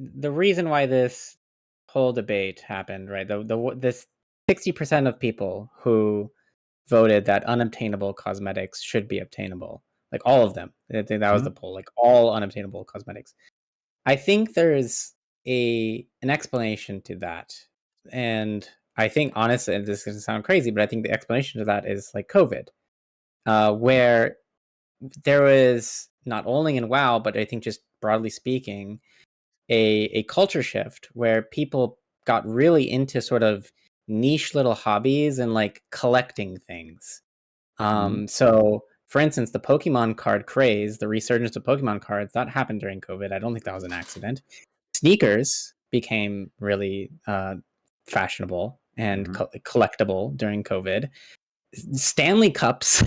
reason why this whole debate happened, right? This 60% of people who voted that unobtainable cosmetics should be obtainable, like all of them. I think that was the poll, like all unobtainable cosmetics. I think there's an explanation to that, and I think honestly, and this is gonna sound crazy, but I think the explanation to that is like COVID, where there was not only in WoW, but I think just broadly speaking, a culture shift where people got really into sort of niche little hobbies and like collecting things. So for instance, the Pokemon card craze, the resurgence of Pokemon cards, that happened during COVID. I don't think that was an accident. Sneakers became really fashionable and collectible during COVID. Stanley Cups,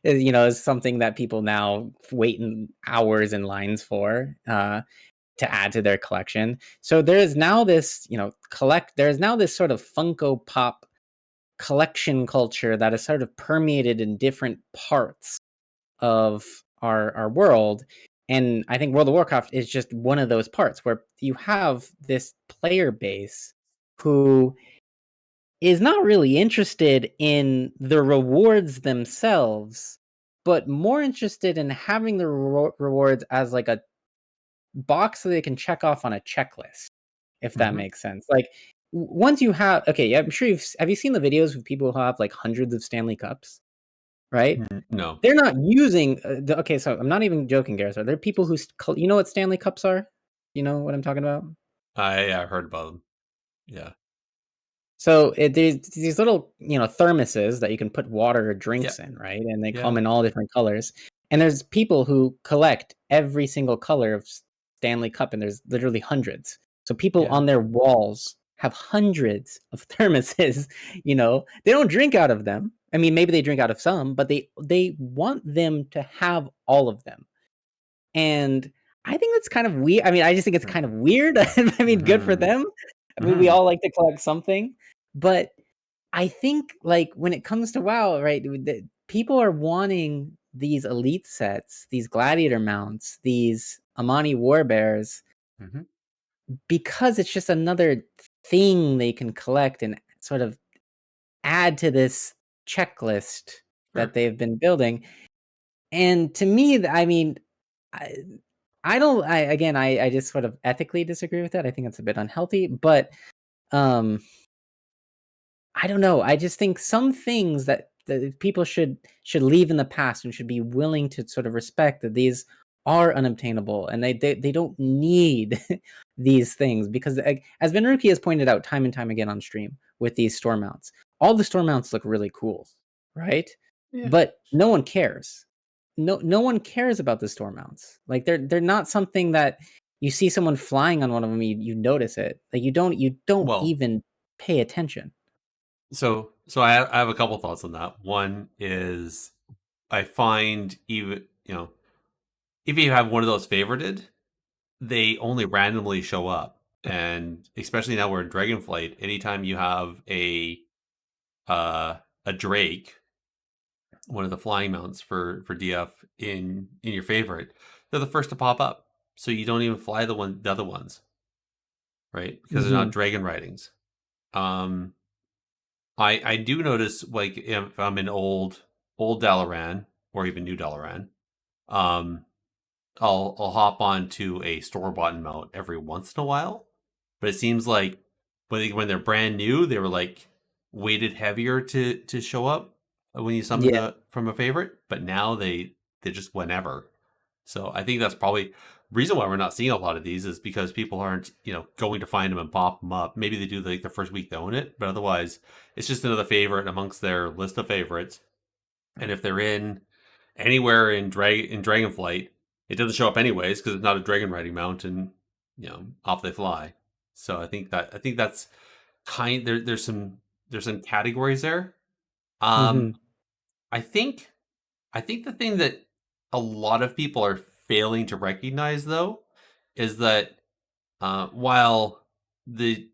is something that people now wait in hours in lines for to add to their collection. So there is now this, there's now this sort of Funko Pop collection culture that is sort of permeated in different parts of our world. And I think World of Warcraft is just one of those parts where you have this player base who is not really interested in the rewards themselves, but more interested in having the rewards as like a box that they can check off on a checklist, if that makes sense. Like once you have, okay, I'm sure have you seen the videos of people who have like hundreds of Stanley Cups, right? No. They're not using, okay, so I'm not even joking, Gerissar. There are people who, you know what Stanley Cups are? You know what I'm talking about? I heard about them. Yeah. So there's these little, thermoses that you can put water or drinks in, right? And they come in all different colors. And there's people who collect every single color of Stanley Cup, and there's literally hundreds. So people on their walls have hundreds of thermoses. They don't drink out of them. I mean, maybe they drink out of some, but they want them to have all of them. And I think that's kind of weird. I mean, I just think it's kind of weird. I mean, good for them. I mean, we all like to collect something, but I think like when it comes to WoW, right, people are wanting these elite sets, these gladiator mounts, these Amani warbears, because it's just another thing they can collect and sort of add to this checklist that they've been building. And to me, I mean, I just sort of ethically disagree with that. I think it's a bit unhealthy, but I don't know. I just think some things that people should leave in the past and should be willing to sort of respect that these are unobtainable and they don't need these things, because as Venruki has pointed out time and time again on stream with these store mounts, all the store mounts look really cool, right? Yeah. But no one cares. No one cares about the store mounts. Like they're not something that you see someone flying on one of them, you notice it. Like you don't even pay attention. So I have a couple thoughts on that. One is I find even, if you have one of those favorited, they only randomly show up. And especially now we're in Dragonflight, anytime you have a Drake, one of the flying mounts for DF in your favorite, they're the first to pop up. So you don't even fly the other ones, right? Because they're not dragon ridings. I do notice, like, if I'm in old Dalaran or even new Dalaran, I'll hop on to a store-bought mount every once in a while. But it seems like when they're brand new, they were like weighted heavier to show up when you summon from a favorite. But now they just whenever. So I think that's probably reason why we're not seeing a lot of these is because people aren't, going to find them and pop them up. Maybe they do like the first week they own it, but otherwise it's just another favorite amongst their list of favorites. And if they're in anywhere in Dragonflight, it doesn't show up anyways because it's not a dragon riding mount, and off they fly. So I think that's there's some categories there. Mm-hmm. I think the thing that a lot of people are failing to recognize though is that while the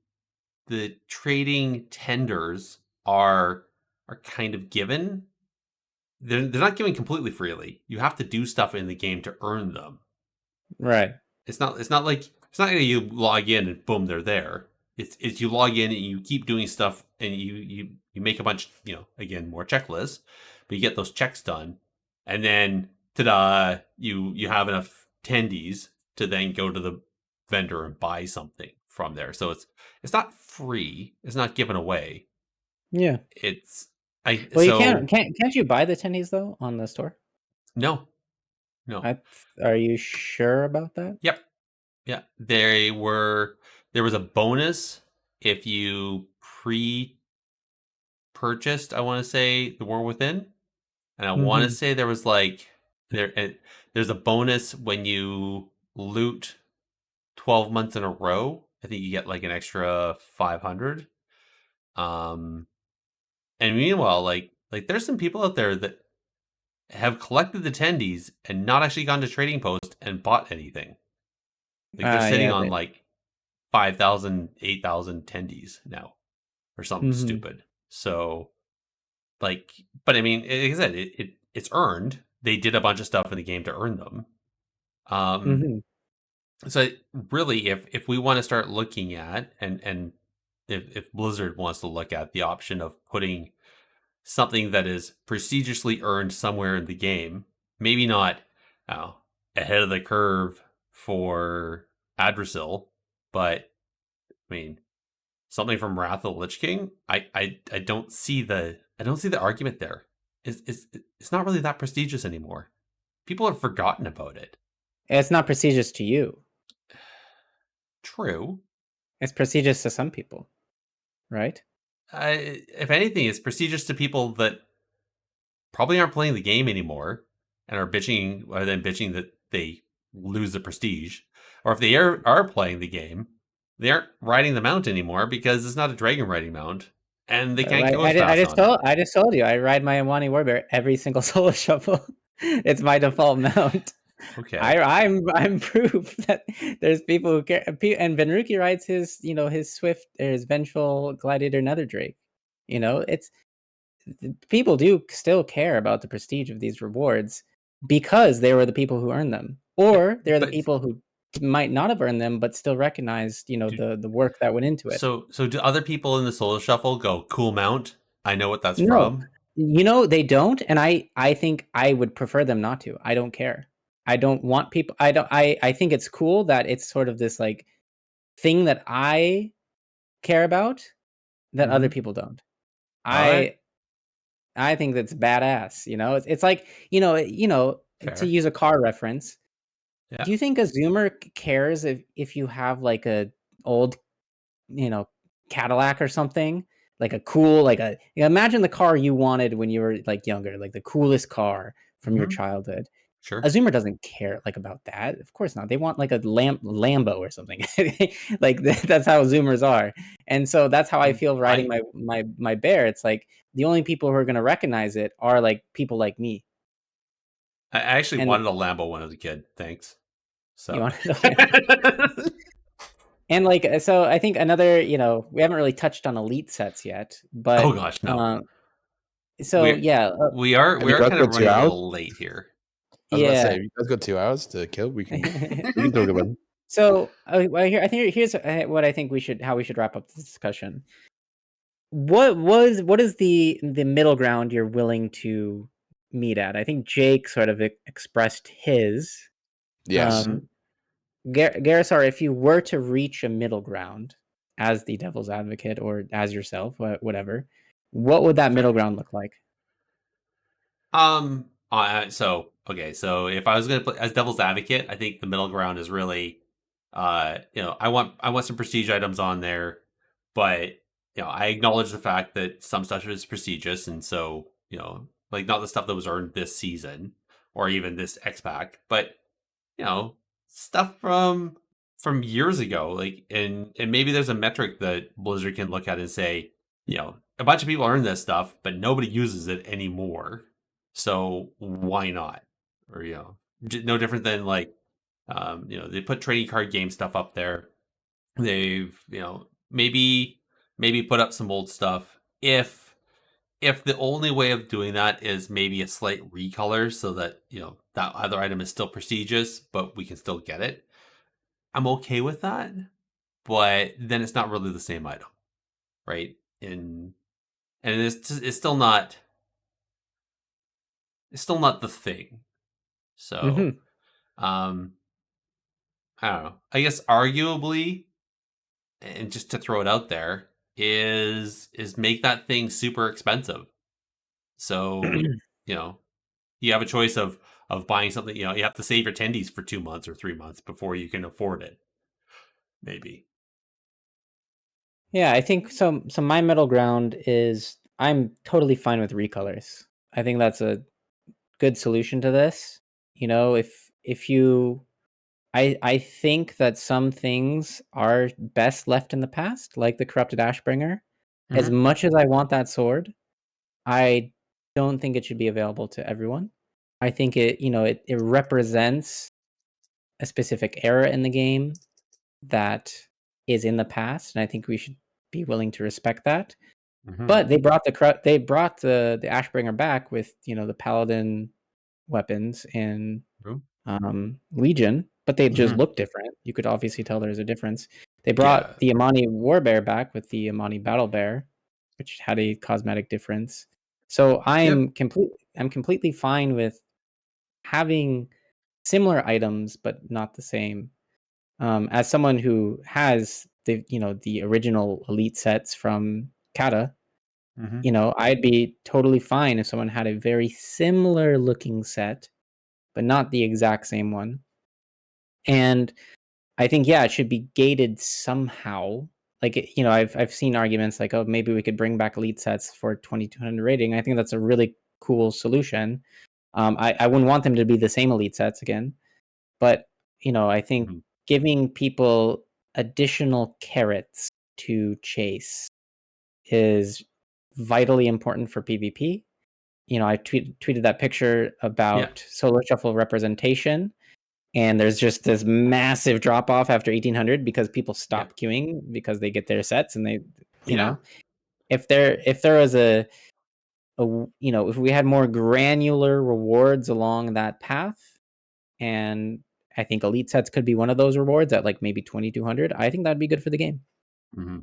trading tenders are kind of given, they're not given completely freely. You have to do stuff in the game to earn them. Right. It's not like you log in and boom, they're there. It's you log in and you keep doing stuff and you make a bunch, again, more checklists, but you get those checks done, and then ta-da, you have enough tendies to then go to the vendor and buy something from there. So it's not free. It's not given away. Yeah. It's Well, you can't you buy the tendies though on the store? no. Are you sure about that? Yep. Yeah. There was a bonus if you purchased, I want to say, the War Within, and I want to say there was like there's a bonus when you loot 12 months in a row. I think you get like an extra 500. And meanwhile, like there's some people out there that have collected the tendies and not actually gone to Trading Post and bought anything. Like they're sitting on like 5,000, 8,000 tendies now or something stupid. So like, but I mean, like I said, it's earned. They did a bunch of stuff in the game to earn them. So really, if we want to start looking at, and if Blizzard wants to look at the option of putting something that is prestigiously earned somewhere in the game, maybe not ahead of the curve for Adversil, but I mean something from Wrath of the Lich King, I don't see the argument there. It's not really that prestigious anymore. People have forgotten about it. It's not prestigious to you. True. It's prestigious to some people, right? If anything, it's prestigious to people that probably aren't playing the game anymore and are bitching that they lose the prestige. Or if they are playing the game, they aren't riding the mount anymore because it's not a dragon riding mount and they can't go as fast on it. I just told you, I ride my Awani Warbear every single solo shuffle. It's my default mount. Okay. I'm proof that there's people who care, and Benruki rides his, his Swift or his Vengeful Gladiator Nether Drake. It's people do still care about the prestige of these rewards because they were the people who earned them, or they're the people who might not have earned them but still recognized, the work that went into it. So do other people in the solo shuffle go, cool mount? I know what that's from. They don't, and I think I would prefer them not to. I don't care. I don't want people. I think it's cool that it's sort of this like thing that I care about that other people don't. I think that's badass. It's like Fair. To use a car reference. Yeah. Do you think a Zoomer cares if you have like a old, Cadillac or something? Like a cool, imagine the car you wanted when you were like younger, like the coolest car from your childhood. Sure. A Zoomer doesn't care like about that. Of course not. They want like a Lambo or something. Like that's how Zoomers are. And so that's how I feel riding my bear. It's like the only people who are going to recognize it are like people like me. I actually wanted a Lambo when I was a kid. Thanks. So. You wanted a Lambo? And like, so I think another, we haven't really touched on elite sets yet, but oh gosh, no. We are kind of running a little late here. I was about to say, you guys got 2 hours to kill. We can talk about it. So here's what I think how we should wrap up the discussion. What is the middle ground you're willing to meet at? I think Jake sort of expressed his. Yes. Gerissar, if you were to reach a middle ground as the devil's advocate or as yourself, whatever, what would that middle ground look like? So if I was gonna play as devil's advocate, I think the middle ground is really, I want some prestige items on there, but I acknowledge the fact that some stuff is prestigious, and so like not the stuff that was earned this season or even this X pack, but you know, stuff from years ago, like and maybe there's a metric that Blizzard can look at and say, a bunch of people earn this stuff, but nobody uses it anymore. So why not? Or no different than like they put trading card game stuff up there. They've maybe put up some old stuff if the only way of doing that is maybe a slight recolor so that that other item is still prestigious but we can still get it, I'm okay with that. But then it's not really the same item, right? And it's still not the thing. So Mhm. um I don't know, I guess arguably, and just to throw it out there, is make that thing super expensive. So you know you have a choice of buying something. You have to save your tendies for 2 months or 3 months before you can afford it. Maybe. Yeah, I think so. So my middle ground is I'm totally fine with recolors. I think that's a good solution to this. If you I think that some things are best left in the past, like the corrupted Ashbringer. As Hmm. much as I want that sword, I don't think it should be available to everyone. I think it represents a specific era in the game that is in the past, and I think we should be willing to respect that. Hmm. But they brought the Ashbringer back with the paladin weapons in Legion, but they just Hmm. look different. You could obviously tell there's a difference. They Yeah. brought the Amani Warbear back with the Amani Battle Bear, which had a cosmetic difference. So Yep. I'm completely fine with having similar items but not the same. As someone who has the original elite sets from Kata, Hmm. I'd be totally fine if someone had a very similar looking set, but not the exact same one. And I think, yeah, it should be gated somehow. Like, I've seen arguments like, oh, maybe we could bring back elite sets for 2200 rating. I think that's a really cool solution. I wouldn't want them to be the same elite sets again, but I think Hmm. giving people additional carrots to chase is vitally important for PvP. I tweeted that picture Yeah. about solo shuffle representation, and there's just this massive drop off after 1800 because people Yep. stop queuing because they get their sets and they, you Yeah. know, if there was if we had more granular rewards along that path, and I think elite sets could be one of those rewards at like maybe 2200. I think that'd be good for the game. Hmm.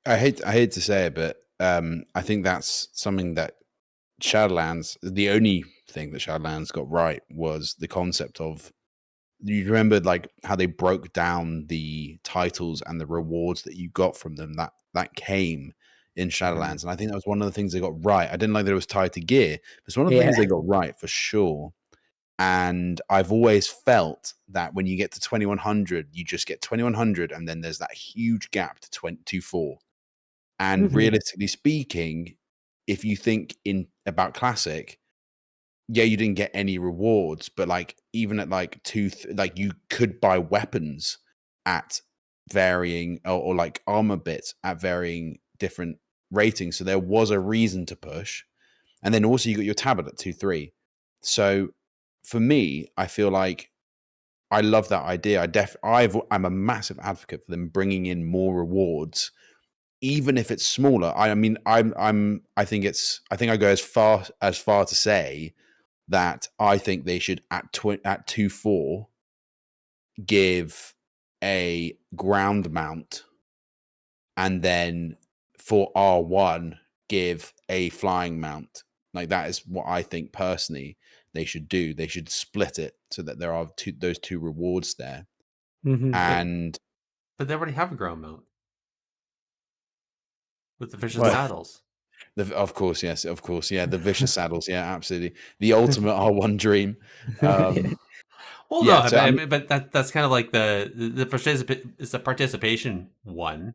I hate to say it, but I think that's something that Shadowlands, the only thing that Shadowlands got right was the concept of, you remember like how they broke down the titles and the rewards that you got from them that came in Hmm. Shadowlands. And I think that was one of the things they got right. I didn't like that it was tied to gear, but it's one of the Yeah. things they got right for sure. And I've always felt that when you get to 2100, you just get 2100, and then there's that huge gap to 24. And Mhm. realistically speaking, if you think in about Classic, yeah, you didn't get any rewards, but like even at like like you could buy weapons at varying, or like armor bits at varying different ratings. So there was a reason to push. And then also you got your tablet at 2-3. So for me, I feel like I love that idea. I'm a massive advocate for them bringing in more rewards, even if it's smaller. I mean, I think I go as far to say that I think they should at 2-4 give a ground mount, and then for R1 give a flying mount. Like that is what I think personally they should do. They should split it so that there are those two rewards there. Mhm. Yeah. And But they already have a ground mount with the fish and What? well, saddles. Of course, yes, of course, yeah. The vicious saddles, yeah, absolutely. The ultimate R1 dream. Well, Yeah, no, so but that's kind of like it's the participation one.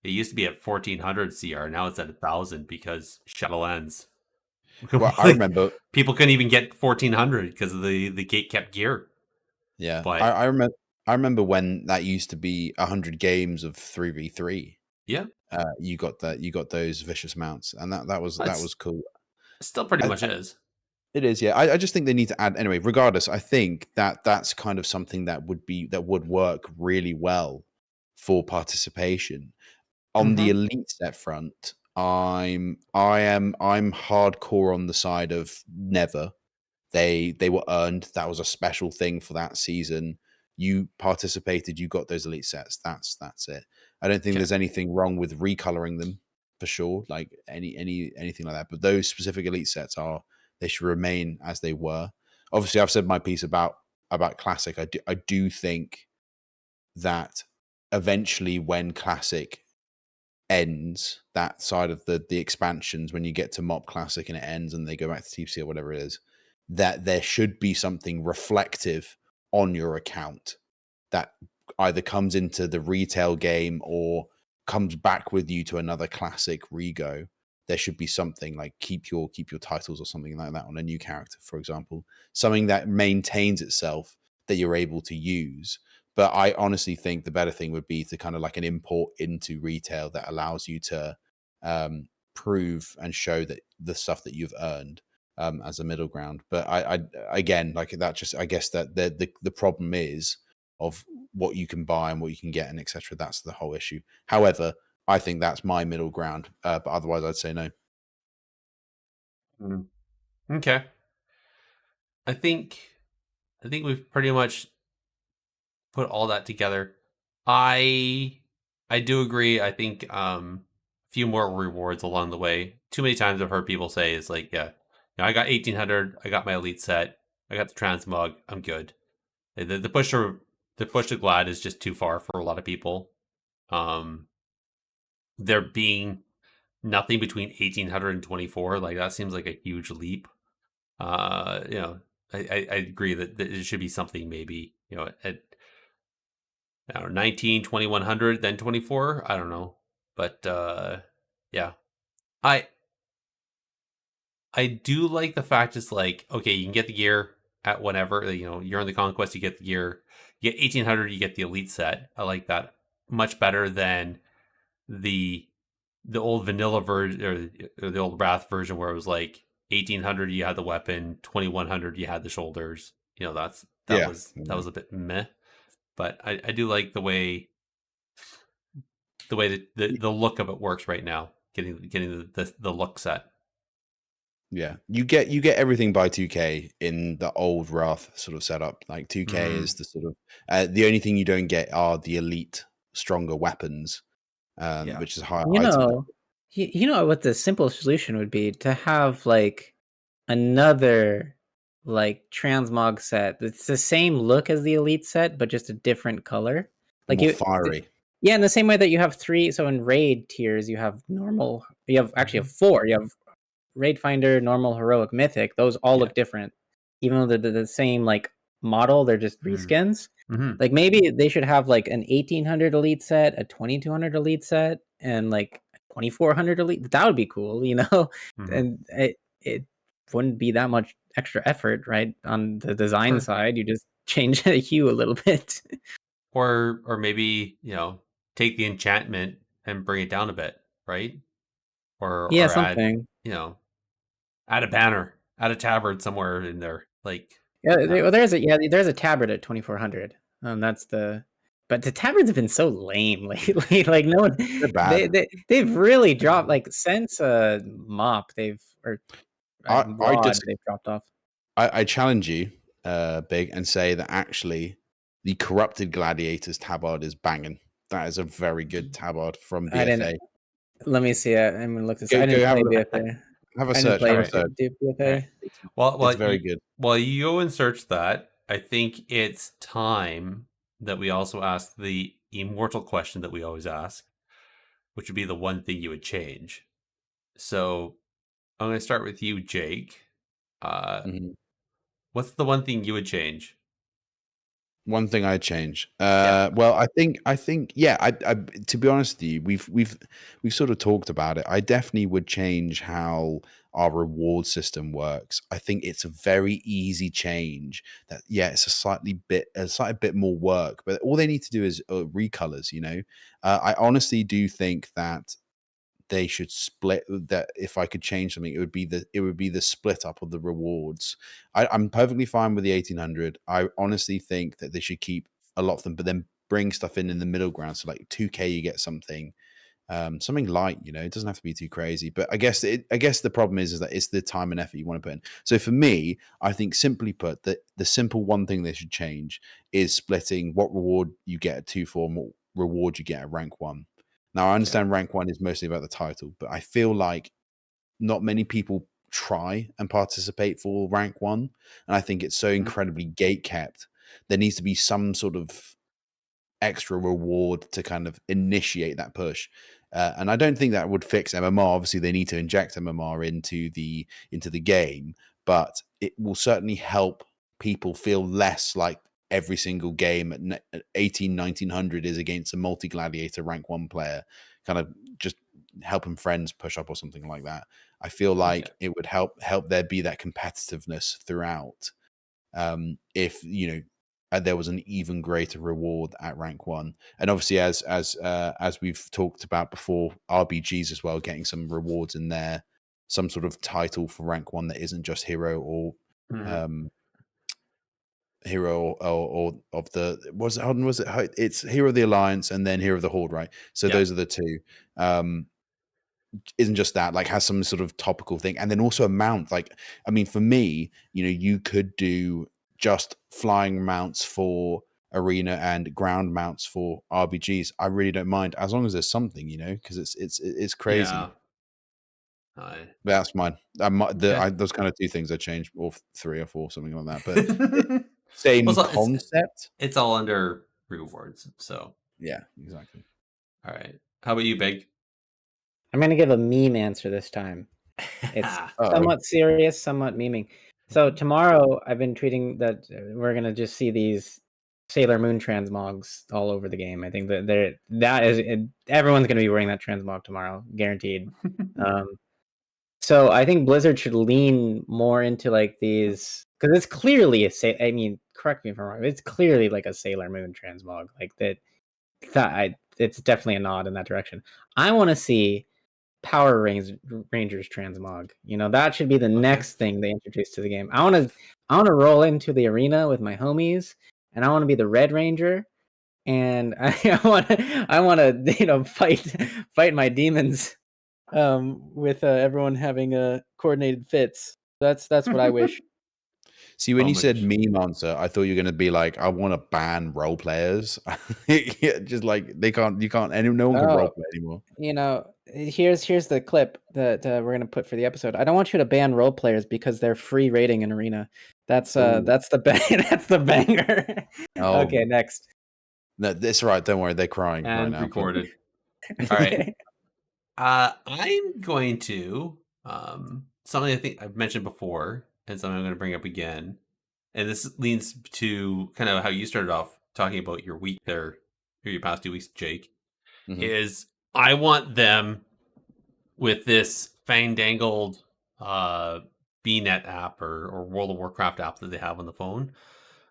It used to be at 1400 CR. Now it's at 1000 because Shadowlands. well, I Like, remember. people couldn't even get 1400 because of the gate kept gear. Yeah, But I remember. I remember when that used to be 100 games of 3v3. yeah, You got that. You got those vicious mounts, and that it's was cool. still pretty I, much is. It is, yeah. I just think they need to add anyway. Regardless, I think that that's kind of something that would work really well for participation on the Mhm. elite set front. I'm hardcore on the side of never. They were earned. That was a special thing for that season. You participated. You got those elite sets. That's it. I don't think Okay. there's anything wrong with recoloring them for sure. Like anything like that. But those specific elite sets they should remain as they were. Obviously, I've said my piece about classic. I do think that eventually, when classic ends, that side of the expansions, when you get to Mob Classic and it ends and they go back to TPC or whatever it is, that there should be something reflective on your account that either comes into the retail game or comes back with you to another classic rego. There should be something like keep your titles or something like that on a new character, for example, something that maintains itself that you're able to use. But I honestly think the better thing would be to kind of like an import into retail that allows you to prove and show that the stuff that you've earned as a middle ground. But I again, like that, just I guess that the problem is of what you can buy and what you can get and etc. That's the whole issue. However, I think that's my middle ground. But otherwise, I'd say no. Mm. Okay. I think we've pretty much put all that together. I I do agree. I think a few more rewards along the way. Too many times I've heard people say is like, yeah, I got 1800, I got my elite set, I got the transmog, I'm good. The push to glad is just too far for a lot of people. Um there being nothing between 1800 and 24, like that seems like a huge leap. You know, I agree that it should be something maybe, at I don't know, 19, 2100, then 24. I don't know. But yeah. I I do like the fact it's like, okay, you can get the gear at whatever, you're in the conquest, you get the gear. You get 1800, you get the elite set. I like that much better than the old vanilla version, or the old Wrath version, where it was like 1800 you had the weapon, 2100 you had the shoulders. That Yeah. was a bit meh. But I do like the way that the look of it works right now, getting the look set. Yeah, you get everything by 2K in the old Wrath sort of setup. Like 2K is the sort of the only thing you don't get are the elite stronger weapons, Yeah. which is higher You item. know, you know what the simple solution would be to have like another like transmog set that's the same look as the elite set, but just a different color. Like More fiery. yeah, in the same way that you have three. So in raid tiers, you have normal. You have actually have four. You have raid finder, normal, heroic, mythic. Those all Yeah. look different, even though they're the same like model. They're just reskins. Mm-hmm. Like maybe they should have like an 1800 elite set, a 2200 elite set, and like 2400 elite. That would be cool, you know. Mm-hmm. And it wouldn't be that much extra effort, right? On the design Sure. side, you just change the hue a little bit. Or maybe, take the enchantment and bring it down a bit, right? Yeah, Or add, something. add a banner, add a tabard somewhere in there. Like, Yeah, uh, well, there's a tabard at 2400. That's the. But the tabards have been so lame lately. Like no one, They're bad. they've really dropped. Like since mop, they've or I WAD, just they've dropped off. I challenge you, Big, and say that actually the corrupted gladiators tabard is banging. That is a very good tabard from I didn't. BFA. Let me see it. I'm gonna look this. Go I didn't have play a BFA. have a I didn't search. play Have all a right. search. all BFA. right. Well, It's very good. While you go and search that, I think it's time that we also ask the immortal question that we always ask, which would be the one thing you would change. So I'm going to start with you, Jake. Mhm. What's the one thing you would change? One thing I'd change. Yeah. Well, I think, yeah. To be honest with you, we've sort of talked about it. I definitely would change how our reward system works. I think it's a very easy change. That yeah, it's a slight bit more work, but all they need to do is recolors. I honestly do think that they should split that. If I could change something, it would be the split up of the rewards. I'm perfectly fine with the 1800. I honestly think that they should keep a lot of them, but then bring stuff in the middle ground. So like 2K, you get something light. It doesn't have to be too crazy. But I guess the problem is that it's the time and effort you want to put in. So for me, I think simply put, that the simple one thing they should change is splitting what reward you get at 2-4 and what reward you get at rank 1. Now, I Okay. understand rank 1 is mostly about the title, but I feel like not many people try and participate for rank 1. And I think it's so incredibly gate kept. There needs to be some sort of extra reward to kind of initiate that push. And I don't think that would fix MMR. Obviously, they need to inject MMR into the game, but it will certainly help people feel less like every single game at 1900 is against a multi-gladiator rank 1 player, kind of just helping friends push up or something like that. I feel Okay. like it would help there be that competitiveness throughout. If there was an even greater reward at rank 1, and obviously as we've talked about before, RBGs as well, getting some rewards in there, some sort of title for rank 1 that isn't just hero or Mhm. um hero or of the it's hero of the alliance and then hero of the horde, right? So Yeah. those are the two. Isn't just that, like, has some sort of topical thing, and then also a mount. Like, I mean, for me, you could do just flying mounts for arena and ground mounts for RBGs. I really don't mind, as long as there's something, because it's Yeah. crazy. I That's mine. Okay. Those kind of two things I changed, or 3 or 4, something like that. But same Well, concept. it's all under rewards. So, Yeah, exactly. all right. How about you, Big? I'm gonna give a meme answer this time. It's Uh-oh. somewhat serious, somewhat meming. So tomorrow, I've been tweeting that we're gonna just see these Sailor Moon transmogs all over the game. I think everyone's gonna be wearing that transmog tomorrow, guaranteed. Um, so I think Blizzard should lean more into like these, because it's clearly I mean, correct me if I'm wrong. It's clearly like a Sailor Moon transmog, like that. It's definitely a nod in that direction. I want to see Rangers transmog. That should be the Okay. next thing they introduce to the game. I want to roll into the arena with my homies, and I want to be the Red Ranger, and I want to fight my demons with everyone having coordinated fits. That's what I wish. See, when Oh you my said gosh. meme answer, I thought you were going to be like, I want to ban role players. Yeah, just like no one can role Oh, play anymore. here's the clip that we're gonna put for the episode. I don't want you to ban role players because they're free rating in arena. That's Ooh. that's the that's the banger. Oh, Okay, next. no, that's right. Don't worry, they're crying right And now. But recorded. All right. I'm going to something I think I've mentioned before, and something I'm going to bring up again. And this leans to kind of how you started off talking about your week there, or your past 2 weeks, Jake. Mhm. Is I want them with this fandangled BNet app or World of Warcraft app that they have on the phone,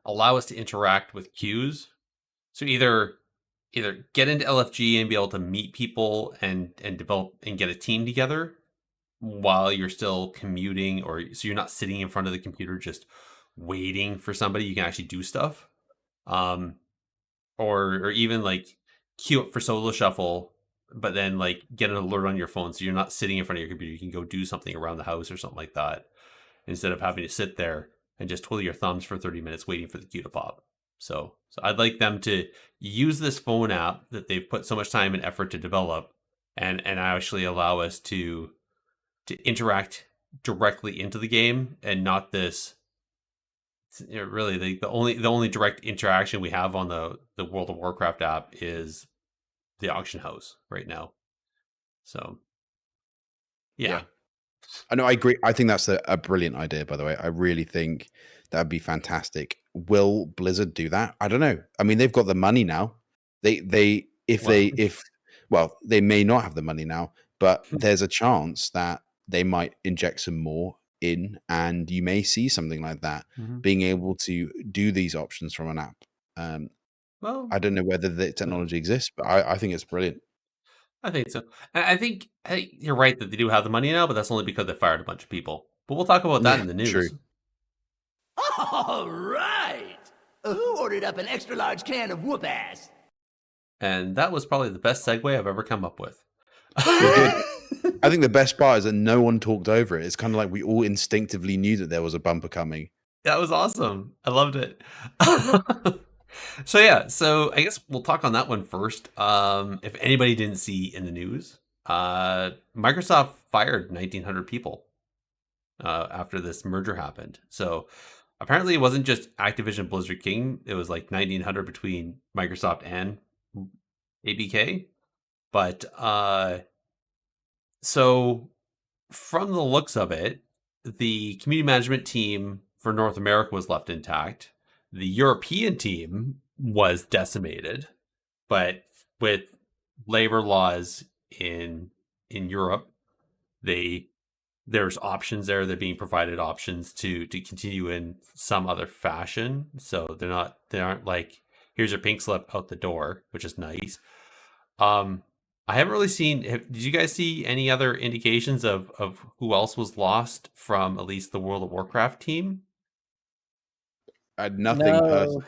allow us to interact with queues. So either get into LFG and be able to meet people and develop and get a team together while you're still commuting, or so you're not sitting in front of the computer just waiting for somebody. You can actually do stuff. Um, or even like queue up for solo shuffle, but then like get an alert on your phone so you're not sitting in front of your computer. You can go do something around the house or something like that instead of having to sit there and just twiddle your thumbs for 30 minutes waiting for the queue to pop. So I'd like them to use this phone app that they've put so much time and effort to develop, and actually allow us to interact directly into the game, and not this. Really, the only direct interaction we have on the World of Warcraft app is the auction house right now. So Yeah. yeah. I know, I agree. I think that's a brilliant idea, by the way. I really think that'd be fantastic. Will Blizzard do that? I don't know. I mean, they've got the money now. Well, Well, they may not have the money now, but there's a chance that they might inject some more in, and you may see something like that, being able to do these options from an app. well, I don't know whether the technology exists, but I think it's brilliant. I think so. I think you're right that they do have the money now, but that's only because they fired a bunch of people. But we'll talk about that Yeah, in the true. news. All right. Who ordered up an extra large can of whoop ass? And that was probably the best segue I've ever come up with. It was good. I think the best part is that no one talked over it. It's kind of like we all instinctively knew that there was a bumper coming. That was awesome. I loved it. So I guess we'll talk on that one first. If anybody didn't see in the news, Microsoft fired 1,900 people after this merger happened. So apparently it wasn't just Activision Blizzard King. It was like 1,900 between Microsoft and ABK. But so from the looks of it, the community management team for North America was left intact. The European team was decimated, but with labor laws in Europe, there's options there. They're being provided options to continue in some other fashion. So they aren't like, here's your pink slip out the door, which is nice. I haven't really seen. Did you guys see any other indications of who else was lost from at least the World of Warcraft team? I had nothing No, personally.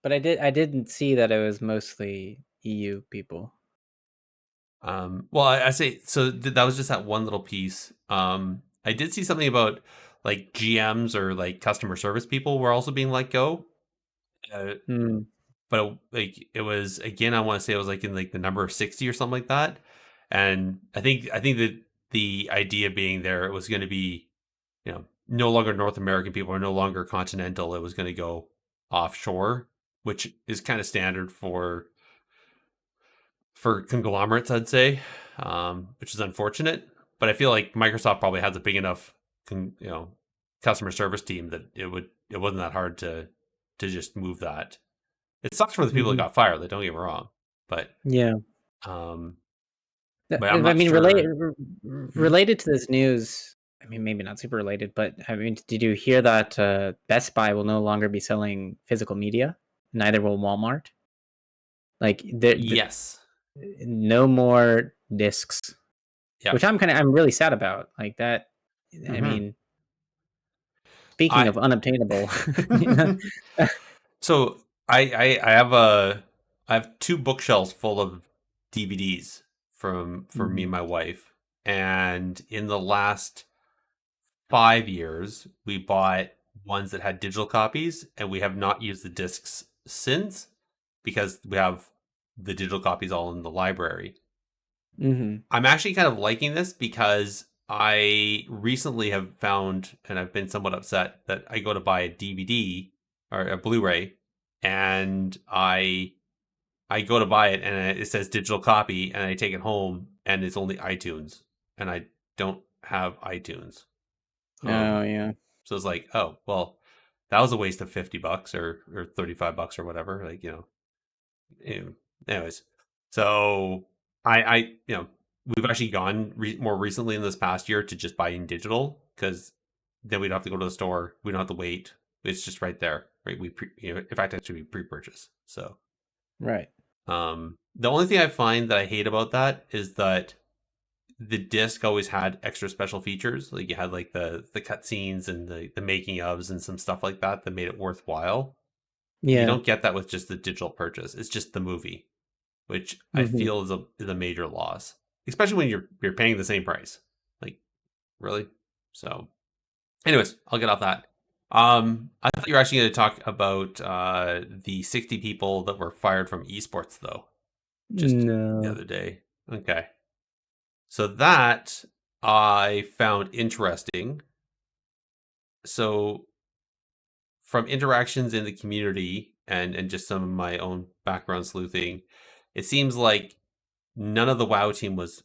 but I didn't see that it was mostly EU people. Well, I say so. That was just that one little piece. I did see something about like GMs or like customer service people were also being let go. Hmm. But like it was again, I want to say it was like in like the number of 60 or something like that. And I think that the idea being there it was going to be, no longer North American people or no longer continental. It was going to go offshore, which is kind of standard for conglomerates, I'd say, which is unfortunate. But I feel like Microsoft probably has a big enough, customer service team that it wasn't that hard to just move that. It sucks for the people that Mhm. got fired. Like, don't get me wrong, but Yeah. um, Th- but I'm I not mean, sure. related to this news. I mean, maybe not super related, but I mean, did you hear that Best Buy will no longer be selling physical media? Neither will Walmart. Like, Yes. no more discs, Yeah. which I'm really sad about. Like that. I Mhm. mean, speaking I of unobtainable, you know, so I have two bookshelves full of DVDs for me Mhm. and my wife, and in the last 5 years we bought ones that had digital copies, and we have not used the discs since because we have the digital copies all in the library. Mhm. I'm actually kind of liking this because I recently have found, and I've been somewhat upset that I go to buy a DVD or a Blu-ray, and I go to buy it, and it says digital copy, and I take it home, and it's only iTunes, and I don't have iTunes. Oh Um, yeah. so it's like, oh well, that was a waste of $50 or $35 or whatever. Like you anyways, so I we've actually gone more recently in this past year to just buying digital because then we don't have to go to the store. We don't have to wait. It's just right there, right? In fact, actually, we pre-purchase. So, Right. the only thing I find that I hate about that is that the disc always had extra special features. Like you had like the cutscenes and the making ofs and some stuff like that that made it worthwhile. You Yeah. don't get that with just the digital purchase. It's just the movie, which I Mhm. feel is a major loss, especially when you're paying the same price. Like, really? So, anyways, I'll get off that. I thought you were actually going to talk about the 60 people that were fired from esports, though, just the No. other day. Okay, so that I found interesting. So, from interactions in the community and just some of my own background sleuthing, it seems like none of the WoW team was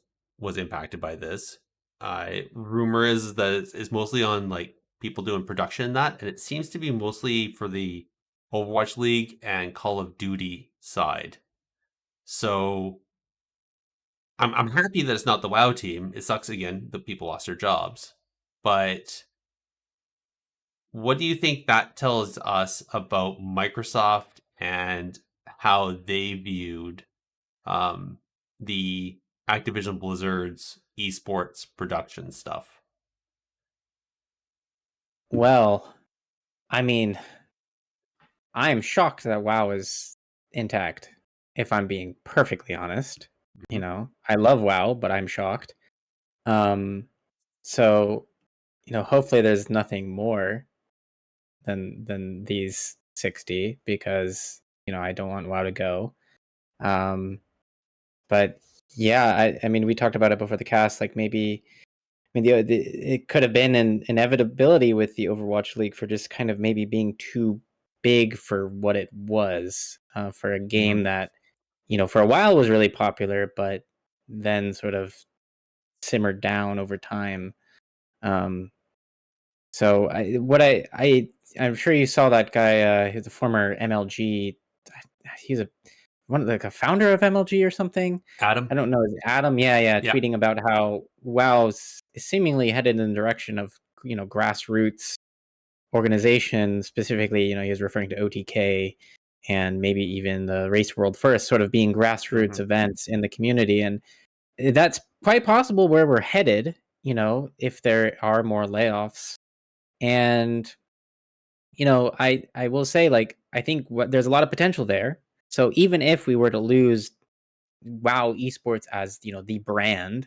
impacted by this. rumor is that it's mostly on like people doing production in that, and it seems to be mostly for the Overwatch League and Call of Duty side. So I'm happy that it's not the WoW team. It sucks again that people lost their jobs. But what do you think that tells us about Microsoft and how they viewed um, the Activision Blizzard's esports production stuff? Well, I mean, I am shocked that WoW is intact, if I'm being perfectly honest. You know, I love WoW, but I'm shocked. So, hopefully there's nothing more than these 60 because, I don't want WoW to go. But yeah, I mean, we talked about it before the cast, like maybe it could have been an inevitability with the Overwatch League for just kind of maybe being too big for what it was, for a game that, for a while was really popular, but then sort of simmered down over time. So I'm sure you saw that guy. He's a former MLG. He's a founder of MLG or something. Adam? I don't know. Is it Adam? Yeah. Yeah. Tweeting about how WoW's seemingly headed in the direction of grassroots organization. Specifically, he was referring to OTK and maybe even the Race World First, sort of being grassroots events in the community, and that's quite possible where we're headed. If there are more layoffs. And I will say, like, I think there's a lot of potential there. So even if we were to lose WoW esports as the brand,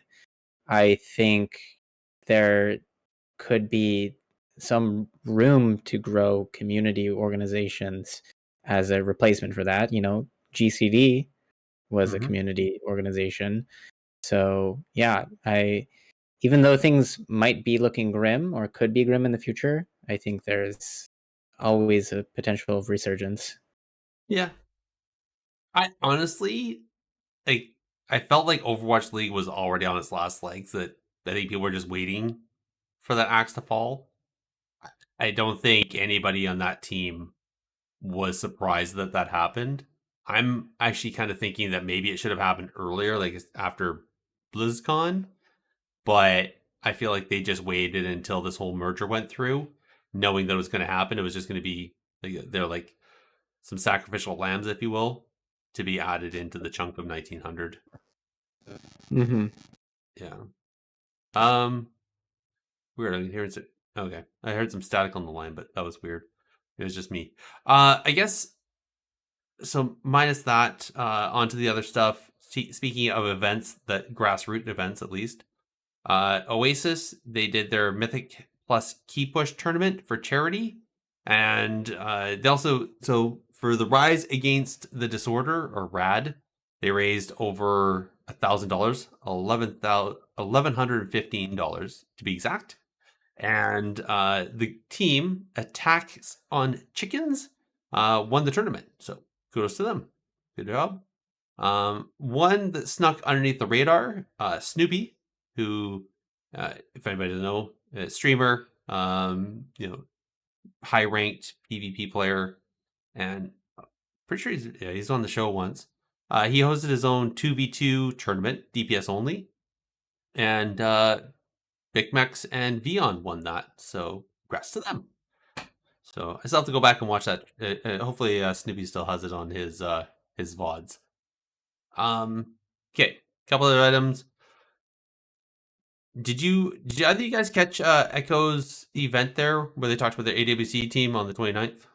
I think there could be some room to grow community organizations as a replacement for that. GCD was a community organization. So yeah, even though things might be looking grim or could be grim in the future, I think there's always a potential of resurgence. Yeah. I honestly, I felt like Overwatch League was already on its last legs, that I think people were just waiting for that axe to fall. I don't think anybody on that team was surprised that that happened. I'm actually kind of thinking that maybe it should have happened earlier, like after BlizzCon, but I feel like they just waited until this whole merger went through, knowing that it was going to happen. It was just going to be they're like some sacrificial lambs, if you will, to be added into the chunk of 1900. Mm-hmm. Yeah. Weird. I'm hearing it. Okay, I heard some static on the line, but that was weird. It was just me. I guess so. Minus that, onto the other stuff. Speaking of events, that grassroots events, at least, Oasis, they did their Mythic Plus Key Push tournament for charity, and they also, so for the Rise Against the Disorder, or RAD, they raised over $1,000, $1,115 to be exact. And the team Attacks on Chickens won the tournament, so kudos to them. Good job. One that snuck underneath the radar, Snoopy, who, if anybody doesn't know, streamer, high ranked PvP player, and pretty sure he's on the show once. He hosted his own 2v2 tournament, DPS only, and Big Max and Vion won that. So congrats to them. So I still have to go back and watch that. Hopefully, Snoopy still has it on his VODs. Okay, couple other items. Did either of you guys catch Echo's event there where they talked about their AWC team on the 29th?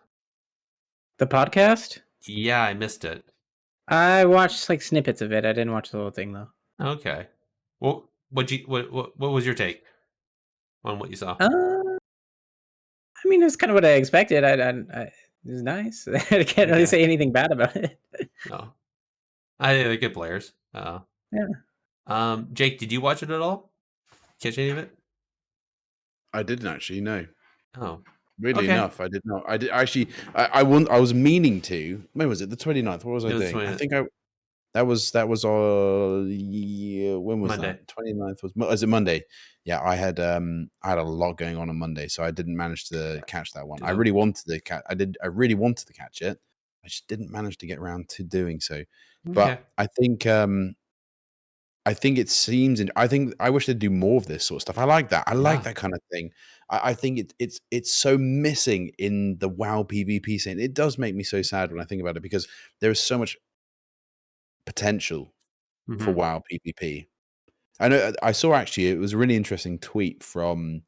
The podcast? Yeah, I missed it. I watched like snippets of it. I didn't watch the whole thing though. Okay. Well, what was your take on what you saw? I mean, it was kind of what I expected. It was nice. I can't really say anything bad about it. No, I think they're good players. Yeah. Jake, did you watch it at all? Catch any of it? I didn't actually, no. Oh, Weirdly okay. enough, I did not. I did actually. I was meaning to. When was it? The 29th. What was I It was doing? 29th. I think I That was when was Monday. that? 29th was it Monday? Yeah, I had a lot going on Monday, so I didn't manage to catch that one. I Yeah. really wanted to I really wanted to catch it. I just didn't manage to get around to doing so. Okay. But I think it seems, and I think I wish they'd do more of this sort of stuff. I like that. I like Yeah. that kind of thing. I think it's so missing in the WoW PvP scene. It does make me so sad when I think about it because there is so much potential for Mhm. WoW PvP. I know I saw actually it was a really interesting tweet from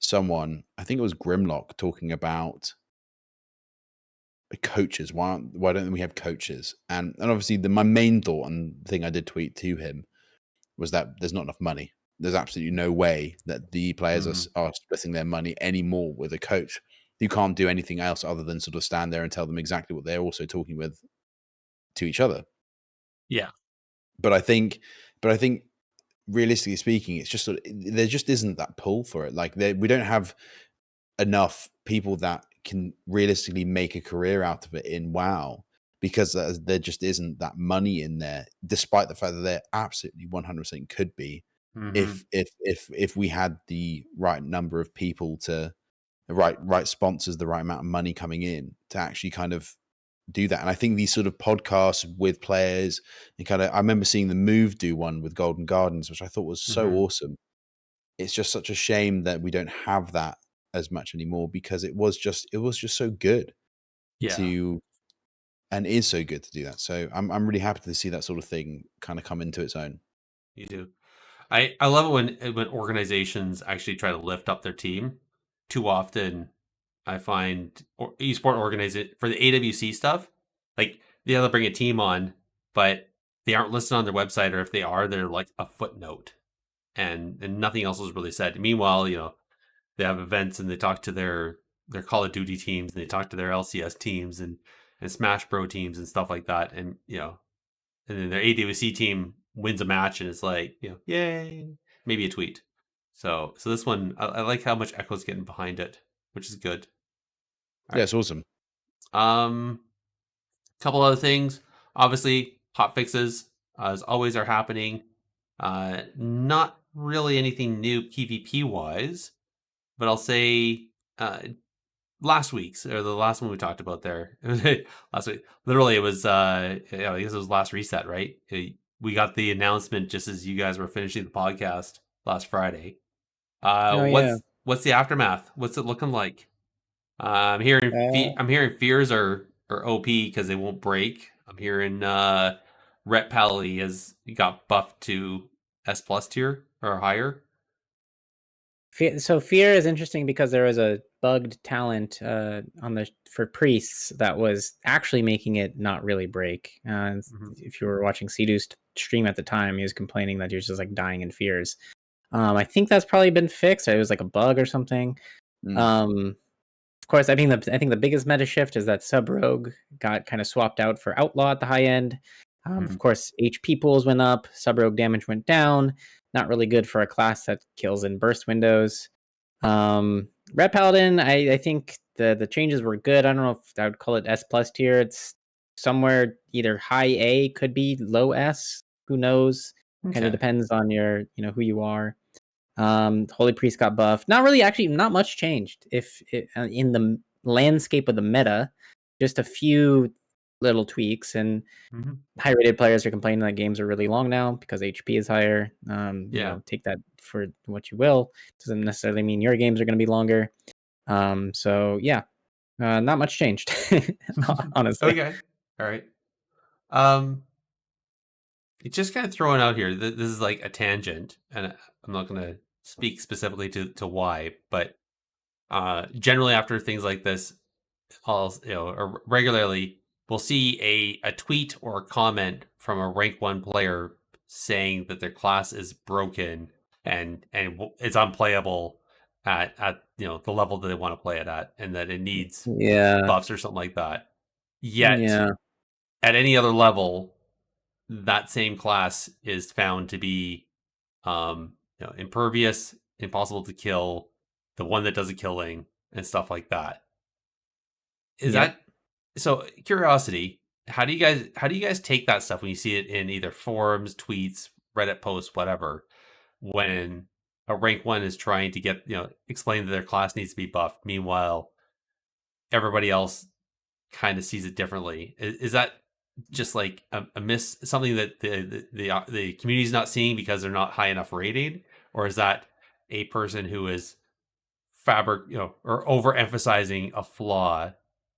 someone. I think it was Grimlock talking about coaches. Why don't we have coaches? And obviously my main thought and thing I did tweet to him was that there's not enough money. There's absolutely no way that the players Mhm. are splitting their money anymore with a coach. You can't do anything else other than sort of stand there and tell them exactly what they're also talking with to each other. Yeah. But I think realistically speaking, it's just there just isn't that pull for it. Like we don't have enough people that can realistically make a career out of it in WoW because there just isn't that money in there, despite the fact that there absolutely 100% could be Mhm. if we had the right number of people to the right sponsors, the right amount of money coming in to actually kind of do that. And I think these sort of podcasts with players and kind of I remember seeing the Move do one with Golden Gardens, which I thought was so Mhm. awesome. It's just such a shame that we don't have that as much anymore because it was just so good Yeah. to and is so good to do that. So I'm really happy to see that sort of thing kind of come into its own. You do. I love it when organizations actually try to lift up their team. Too often, I find esport organization for the AWC stuff, like they either bring a team on, but they aren't listed on their website, or if they are, they're like a footnote, and nothing else is really said. Meanwhile, they have events and they talk to their Call of Duty teams and they talk to their LCS teams and Smash Bro teams and stuff like that, and and then their AWC team wins a match, and it's like, yay, maybe a tweet. So this one, I like how much Echo's getting behind it, which is good. All Yeah, right. it's awesome. Couple other things. Obviously, hot fixes, as always, are happening. Not really anything new PvP wise, but I'll say last week's, or the last one we talked about there last week. Literally, it was I guess it was last reset, right? We got the announcement just as you guys were finishing the podcast last Friday. Oh yeah. What's the aftermath? What's it looking like? Uh, I'm hearing fears are OP because they won't break. I'm hearing Ret Pally has got buffed to S plus tier or higher. So fear is interesting because there was a bugged talent on the for priests that was actually making it not really break. Hmm. If you were watching Sedu's stream at the time, he was complaining that he was just like dying in fears. I think that's probably been fixed. It was like a bug or something. Mm. Of course, I think the biggest meta shift is that Sub Rogue got kind of swapped out for Outlaw at the high end. Of course, HP pools went up, Sub Rogue damage went down. Not really good for a class that kills in burst windows. Red Paladin, I think the changes were good. I don't know if I would call it S plus tier. It's somewhere either high A, could be low S. Who knows? Kind of Okay. depends on your who you are. Holy Priest got buffed. Not really, actually, not much changed. If in the landscape of the meta, just a few little tweaks, and Hmm. high rated players are complaining that games are really long now because HP is higher. Yeah. Take that for what you will. Doesn't necessarily mean your games are going to be longer. So yeah, not much changed, honestly. Okay. All right. Um, it's just kind of throwing out here. This is like a tangent, and I'm not going to speak specifically to why, but generally after things like this, or regularly, we'll see a tweet or a comment from a rank one player saying that their class is broken and it's unplayable at the level that they want to play it at, and that it needs Yeah, buffs or something like that. Yet yeah, at any other level, that same class is found to be impervious, impossible to kill, the one that does the killing, and stuff like that. Is yep. that so? Curiosity. how do you guys take that stuff when you see it in either forums, tweets, Reddit posts, whatever, when a rank 1 is trying to get, explain that their class needs to be buffed, meanwhile everybody else kind of sees it differently. Is that just like a miss, something that the community's not seeing because they're not high enough rated, or is that a person who is or overemphasizing a flaw,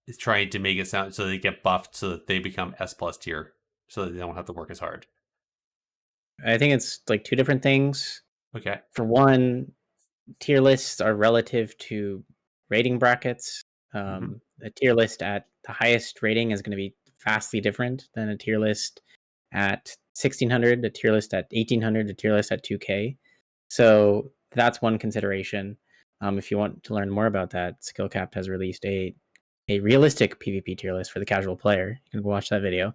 is trying to make it sound so they get buffed so that they become S plus tier, so that they don't have to work as hard? I think it's like two different things. Okay. For one, tier lists are relative to rating brackets. A tier list at the highest rating is going to be vastly different than a tier list at 1600, a tier list at 1800, a tier list at 2K. So that's one consideration. If you want to learn more about that, SkillCapped has released a realistic PvP tier list for the casual player. You can go watch that video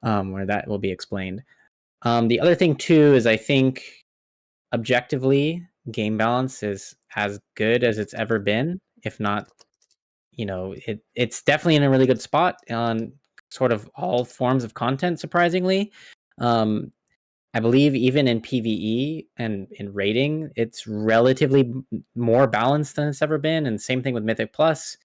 where that will be explained. The other thing too is I think objectively game balance is as good as it's ever been, if not, it's definitely in a really good spot on sort of all forms of content, surprisingly. I believe even in PvE and in rating, it's relatively more balanced than it's ever been. And same thing with Mythic Plus,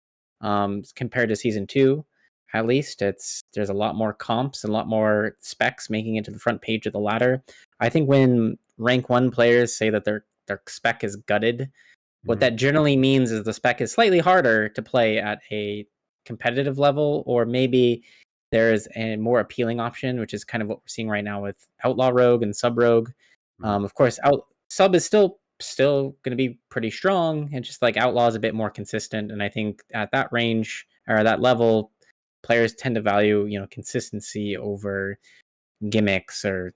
compared to Season 2, at least. There's a lot more comps and a lot more specs making it to the front page of the ladder. I think when rank 1 players say that their spec is gutted, what that generally means is the spec is slightly harder to play at a competitive level, or maybe there's a more appealing option, which is kind of what we're seeing right now with Outlaw Rogue and Sub Rogue. Of course, Sub is still going to be pretty strong, and just like Outlaw is a bit more consistent. And I think at that range or that level, players tend to value consistency over gimmicks, or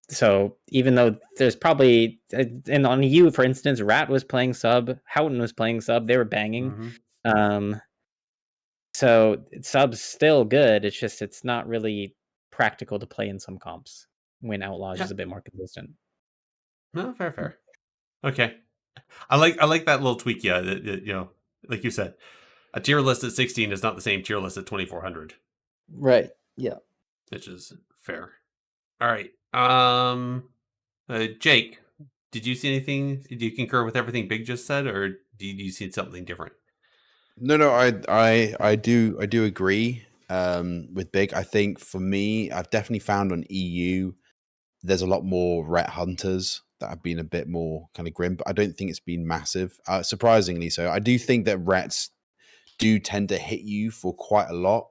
so even though there's probably, and on you, for instance, Rat was playing Sub, Houghton was playing Sub, they were banging. So Sub's still good. It's just it's not really practical to play in some comps when Outlaws is a bit more consistent. No, fair. Okay, I like that little tweak. Yeah, like you said, a tier list at 16 is not the same tier list at 2400. Right. Yeah. Which is fair. All right. Jake, did you see anything? Did you concur with everything Big just said, or do you see something different? No, I do agree with Big. I think for me, I've definitely found on EU there's a lot more Ret hunters that have been a bit more kind of grim, but I don't think it's been massive. Surprisingly so. I do think that Rets do tend to hit you for quite a lot,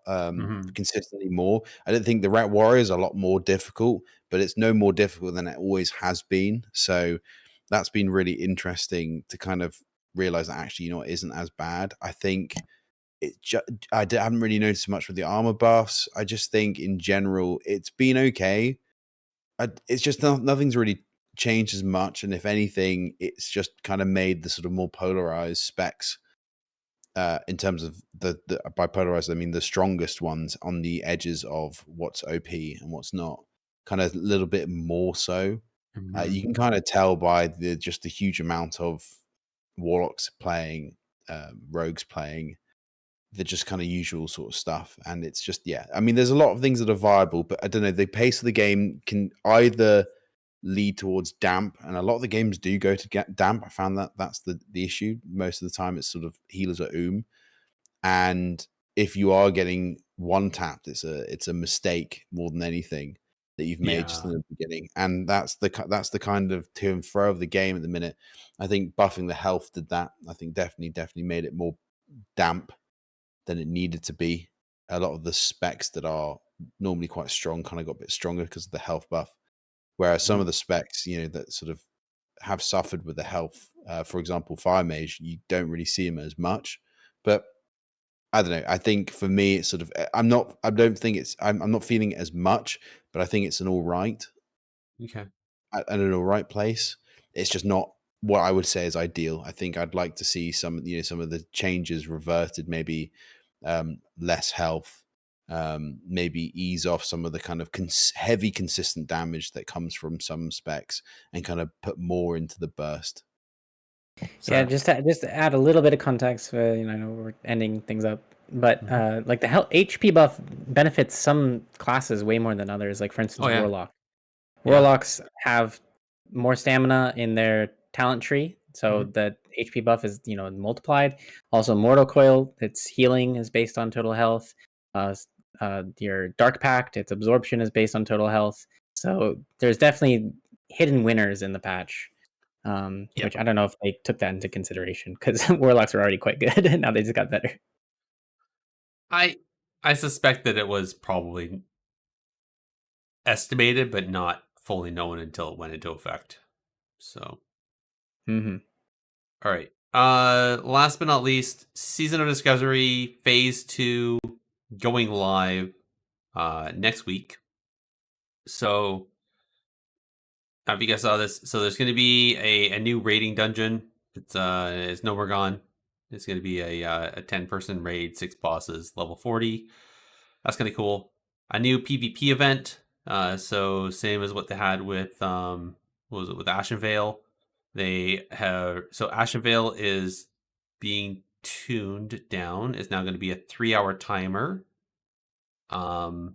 consistently more. I don't think the Rat Warrior is a lot more difficult, but it's no more difficult than it always has been. So that's been really interesting to kind of realize that actually, it isn't as bad. I think I haven't really noticed much with the armor buffs. I just think in general, it's been okay. It's just nothing's really changed as much, and if anything, it's just kind of made the sort of more polarized specs. In terms of the by polarized, I mean the strongest ones on the edges of what's OP and what's not, kind of a little bit more so. You can kind of tell by the huge amount of warlocks playing, rogues playing, the just kind of usual sort of stuff. And it's just, I mean, there's a lot of things that are viable, but I don't know, the pace of the game can either lead towards damp, and a lot of the games do go to get damp. I found that that's the issue. Most of the time it's sort of healers are and if you are getting one tapped, it's a mistake more than anything that you've made just in the beginning. And that's the kind of to and fro of the game at the minute. I think buffing the health did that. I think definitely made it more damp than it needed to be. A lot of the specs that are normally quite strong kind of got a bit stronger because of the health buff. Whereas some of the specs, that sort of have suffered with the health, for example, Fire Mage, you don't really see them as much. But I don't know. I think for me, it's sort of, I'm not feeling it as much, but I think it's an all right. Okay. At an all right place. It's just not what I would say is ideal. I think I'd like to see some of the changes reverted, maybe less health, maybe ease off some of the kind of heavy consistent damage that comes from some specs, and kind of put more into the burst. So, yeah, just to add a little bit of context. I know we're ending things up. but like the health HP buff benefits some classes way more than others. Like for instance, Oh, yeah. Warlock. Yeah. Warlocks have more stamina in their talent tree, so the HP buff is multiplied. Also, Mortal Coil, its healing is based on total health. Your Dark Pact, its absorption is based on total health. So there's definitely hidden winners in the patch, which I don't know if they took that into consideration because Warlocks were already quite good, and now they just got better. I suspect that it was probably estimated, but not fully known until it went into effect. So, Mm-hmm. all right. Last but not least, Season of Discovery Phase 2 going live next week. So, if you guys saw this, so there's going to be a new raiding dungeon. It's No More Gone. It's going to be a 10-person raid, 6 bosses, level 40. That's kind of cool. A new PvP event. So same as what they had with what was it with Ashen Veil? They have Ashen Veil is being tuned down. It's now going to be a 3-hour timer. And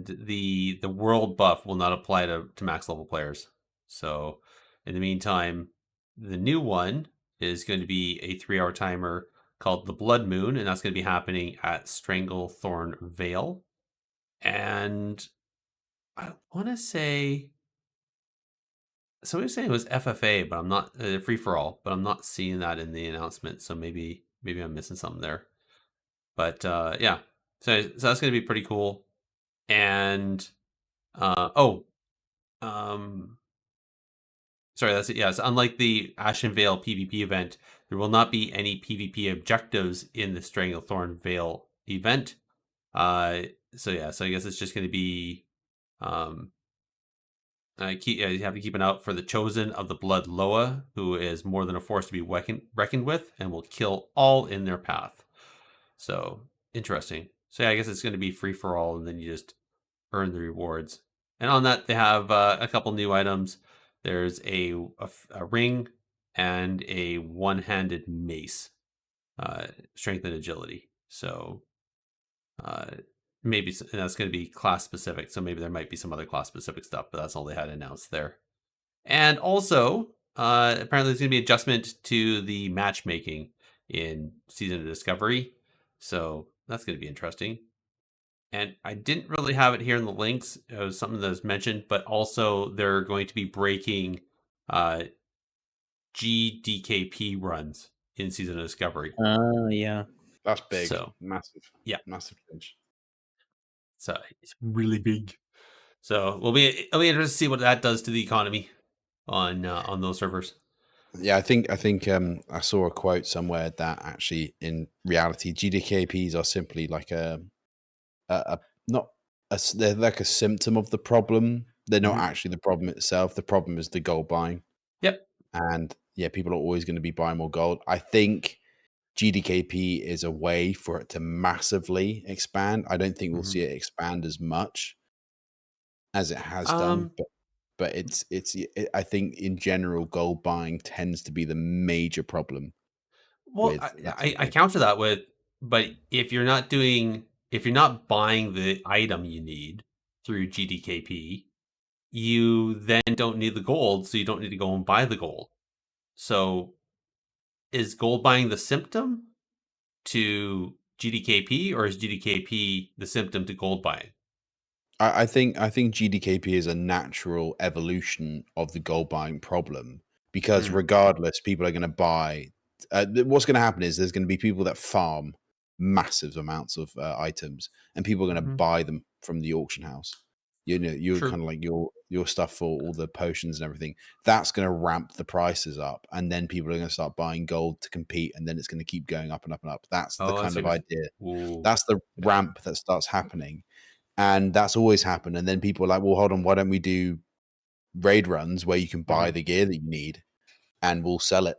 the world buff will not apply to max level players. So in the meantime, the new one is going to be a 3-hour timer called the Blood Moon, and that's going to be happening at Stranglethorn Vale. And I want to say somebody was saying it was FFA, but I'm not free for all, but I'm not seeing that in the announcement. So maybe I'm missing something there. But yeah, so that's going to be pretty cool. And sorry, that's it. Yeah, so unlike the Ashen Vale PvP event, there will not be any PvP objectives in the Stranglethorn Vale event. So yeah, so I guess it's just going to be, you have to keep an eye out for the Chosen of the Blood Loa, who is more than a force to be reckoned with, and will kill all in their path. So interesting. So yeah, I guess it's going to be free for all, and then you just earn the rewards. And on that, they have a couple new items. There's a ring and a one-handed mace, strength and agility. So maybe that's going to be class specific. So maybe there might be some other class specific stuff, but that's all they had announced there. And also, apparently, there's going to be adjustment to the matchmaking in Season of Discovery. So that's going to be interesting. And I didn't really have it here in the links. It was something that was mentioned, but also they're going to be breaking GDKP runs in Season of Discovery. Oh, yeah. That's big. So, massive. yeah. Massive change. So it's really big. So it'll be interesting to see what that does to the economy on those servers. Yeah, I think I saw a quote somewhere that actually in reality GDKPs are simply like they're like a symptom of the problem. They're not actually the problem itself. The problem is the gold buying. Yep. And yeah, people are always going to be buying more gold. I think GDKP is a way for it to massively expand. I don't think we'll see it expand as much as it has done, but I think in general gold buying tends to be the major problem. Well, I counter that with, but if you're not buying the item you need through GDKP, you then don't need the gold, so you don't need to go and buy the gold. So is gold buying the symptom to GDKP, or is GDKP the symptom to gold buying? I think GDKP is a natural evolution of the gold buying problem because regardless, people are going to buy. What's going to happen is there's going to be people that farm massive amounts of items, and people are going to buy them from the auction house. You know, you're kind of like your stuff for all the potions and everything. That's going to ramp the prices up, and then people are going to start buying gold to compete, and then it's going to keep going up and up and up. That's the kind of idea. That's the ramp that starts happening. And that's always happened. And then people are like, well, hold on, why don't we do raid runs where you can buy the gear that you need and we'll sell it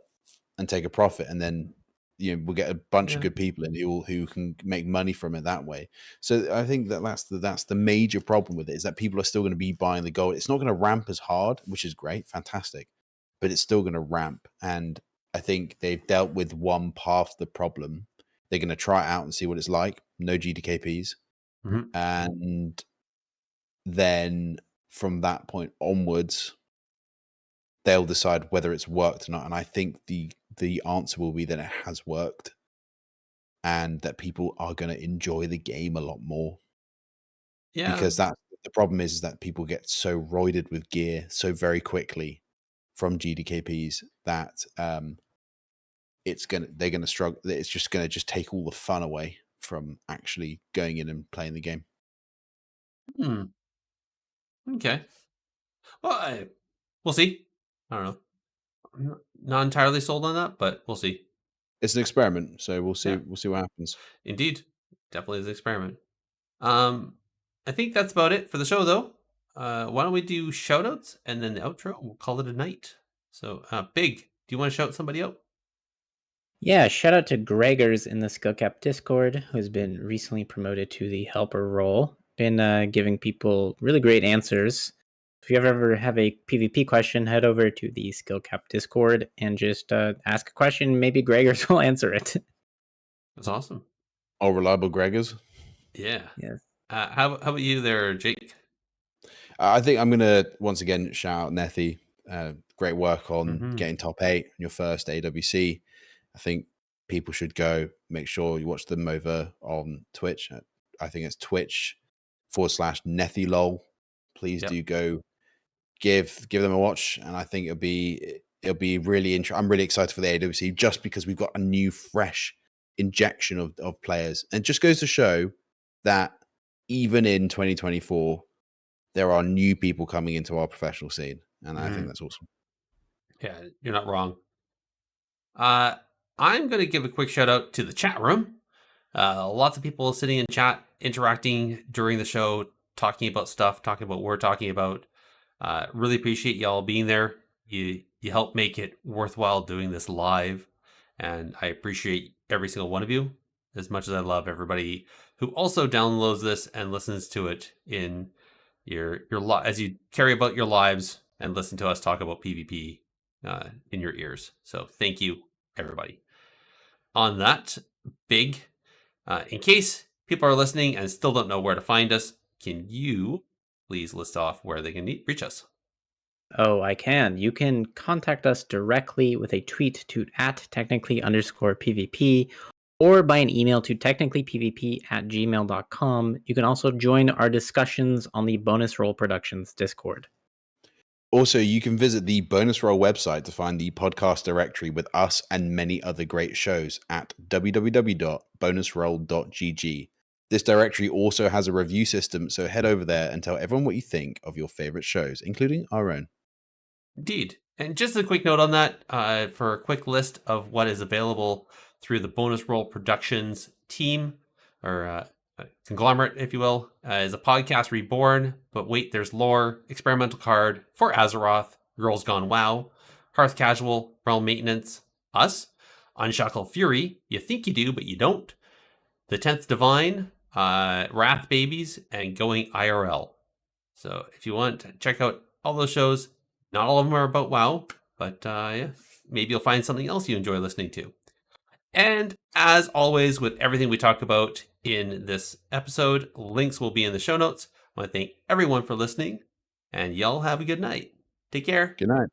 and take a profit. And then, we'll get a bunch of good people in who can make money from it that way. So I think that's the major problem with it, is that people are still going to be buying the gold. It's not going to ramp as hard, which is great, fantastic, but it's still going to ramp. And I think they've dealt with one part of the problem. They're going to try it out and see what it's like. No GDKPs. Mhm. And then from that point onwards, they'll decide whether it's worked or not. And I think the answer will be that it has worked and that people are going to enjoy the game a lot more. Yeah. Because the problem is that people get so roided with gear so very quickly from GDKPs that they're gonna struggle. It's just gonna take all the fun away from actually going in and playing the game. Hmm. Okay. Well, we'll see. I don't know. I'm not entirely sold on that, but we'll see. It's an experiment, so we'll see. Yeah. We'll see what happens. Indeed. Definitely is an experiment. I think that's about it for the show, though. Why don't we do shout outs and then the outro? We'll call it a night. So, Big, do you want to shout somebody out? Yeah, shout out to Gregors in the Skullcap Discord, who's been recently promoted to the helper role. Been giving people really great answers. If you ever have a PvP question, head over to the Skullcap Discord and just ask a question. Maybe Gregors will answer it. That's awesome. All reliable Gregors. Yeah. Yes. How about you there, Jake? I think I'm gonna once again shout out Nethy. Great work on Mhm. getting top 8 on your first AWC. I think people should go make sure you watch them over on Twitch. I think it's Twitch.com/NethyLol. Please Yep. do go give them a watch, and I think it'll be really interesting. I'm really excited for the AWC just because we've got a new, fresh injection of players, and it just goes to show that even in 2024, there are new people coming into our professional scene, and I think Mhm. that's awesome. Yeah, you're not wrong. I'm going to give a quick shout out to the chat room. Lots of people sitting in chat, interacting during the show, talking about stuff, talking about what we're talking about. Really appreciate y'all being there. You help make it worthwhile doing this live, and I appreciate every single one of you as much as I love everybody who also downloads this and listens to it in your as you carry about your lives and listen to us talk about PvP in your ears. So thank you, everybody. On that, Big, in case people are listening and still don't know where to find us, can you please list off where they can reach us? Oh, I can. You can contact us directly with a tweet to @technically_PvP or by an email to technicallypvp@gmail.com. You can also join our discussions on the Bonus Roll Productions Discord. Also, you can visit the Bonus Roll website to find the podcast directory with us and many other great shows at www.bonusroll.gg. This directory also has a review system, so head over there and tell everyone what you think of your favorite shows, including our own. Indeed. And just a quick note on that, for a quick list of what is available through the Bonus Roll Productions team, or conglomerate, if you will, is a podcast reborn. But wait, there's lore, experimental card for Azeroth, Girls Gone WoW, Hearth Casual, Realm Maintenance, us, Unshackle Fury, you think you do, but you don't, the 10th Divine, Wrath Babies, and Going IRL. So if you want to check out all those shows, not all of them are about WoW, but yeah, maybe you'll find something else you enjoy listening to. And as always, with everything we talk about in this episode, links will be in the show notes. I want to thank everyone for listening, and y'all have a good night. Take care. Good night.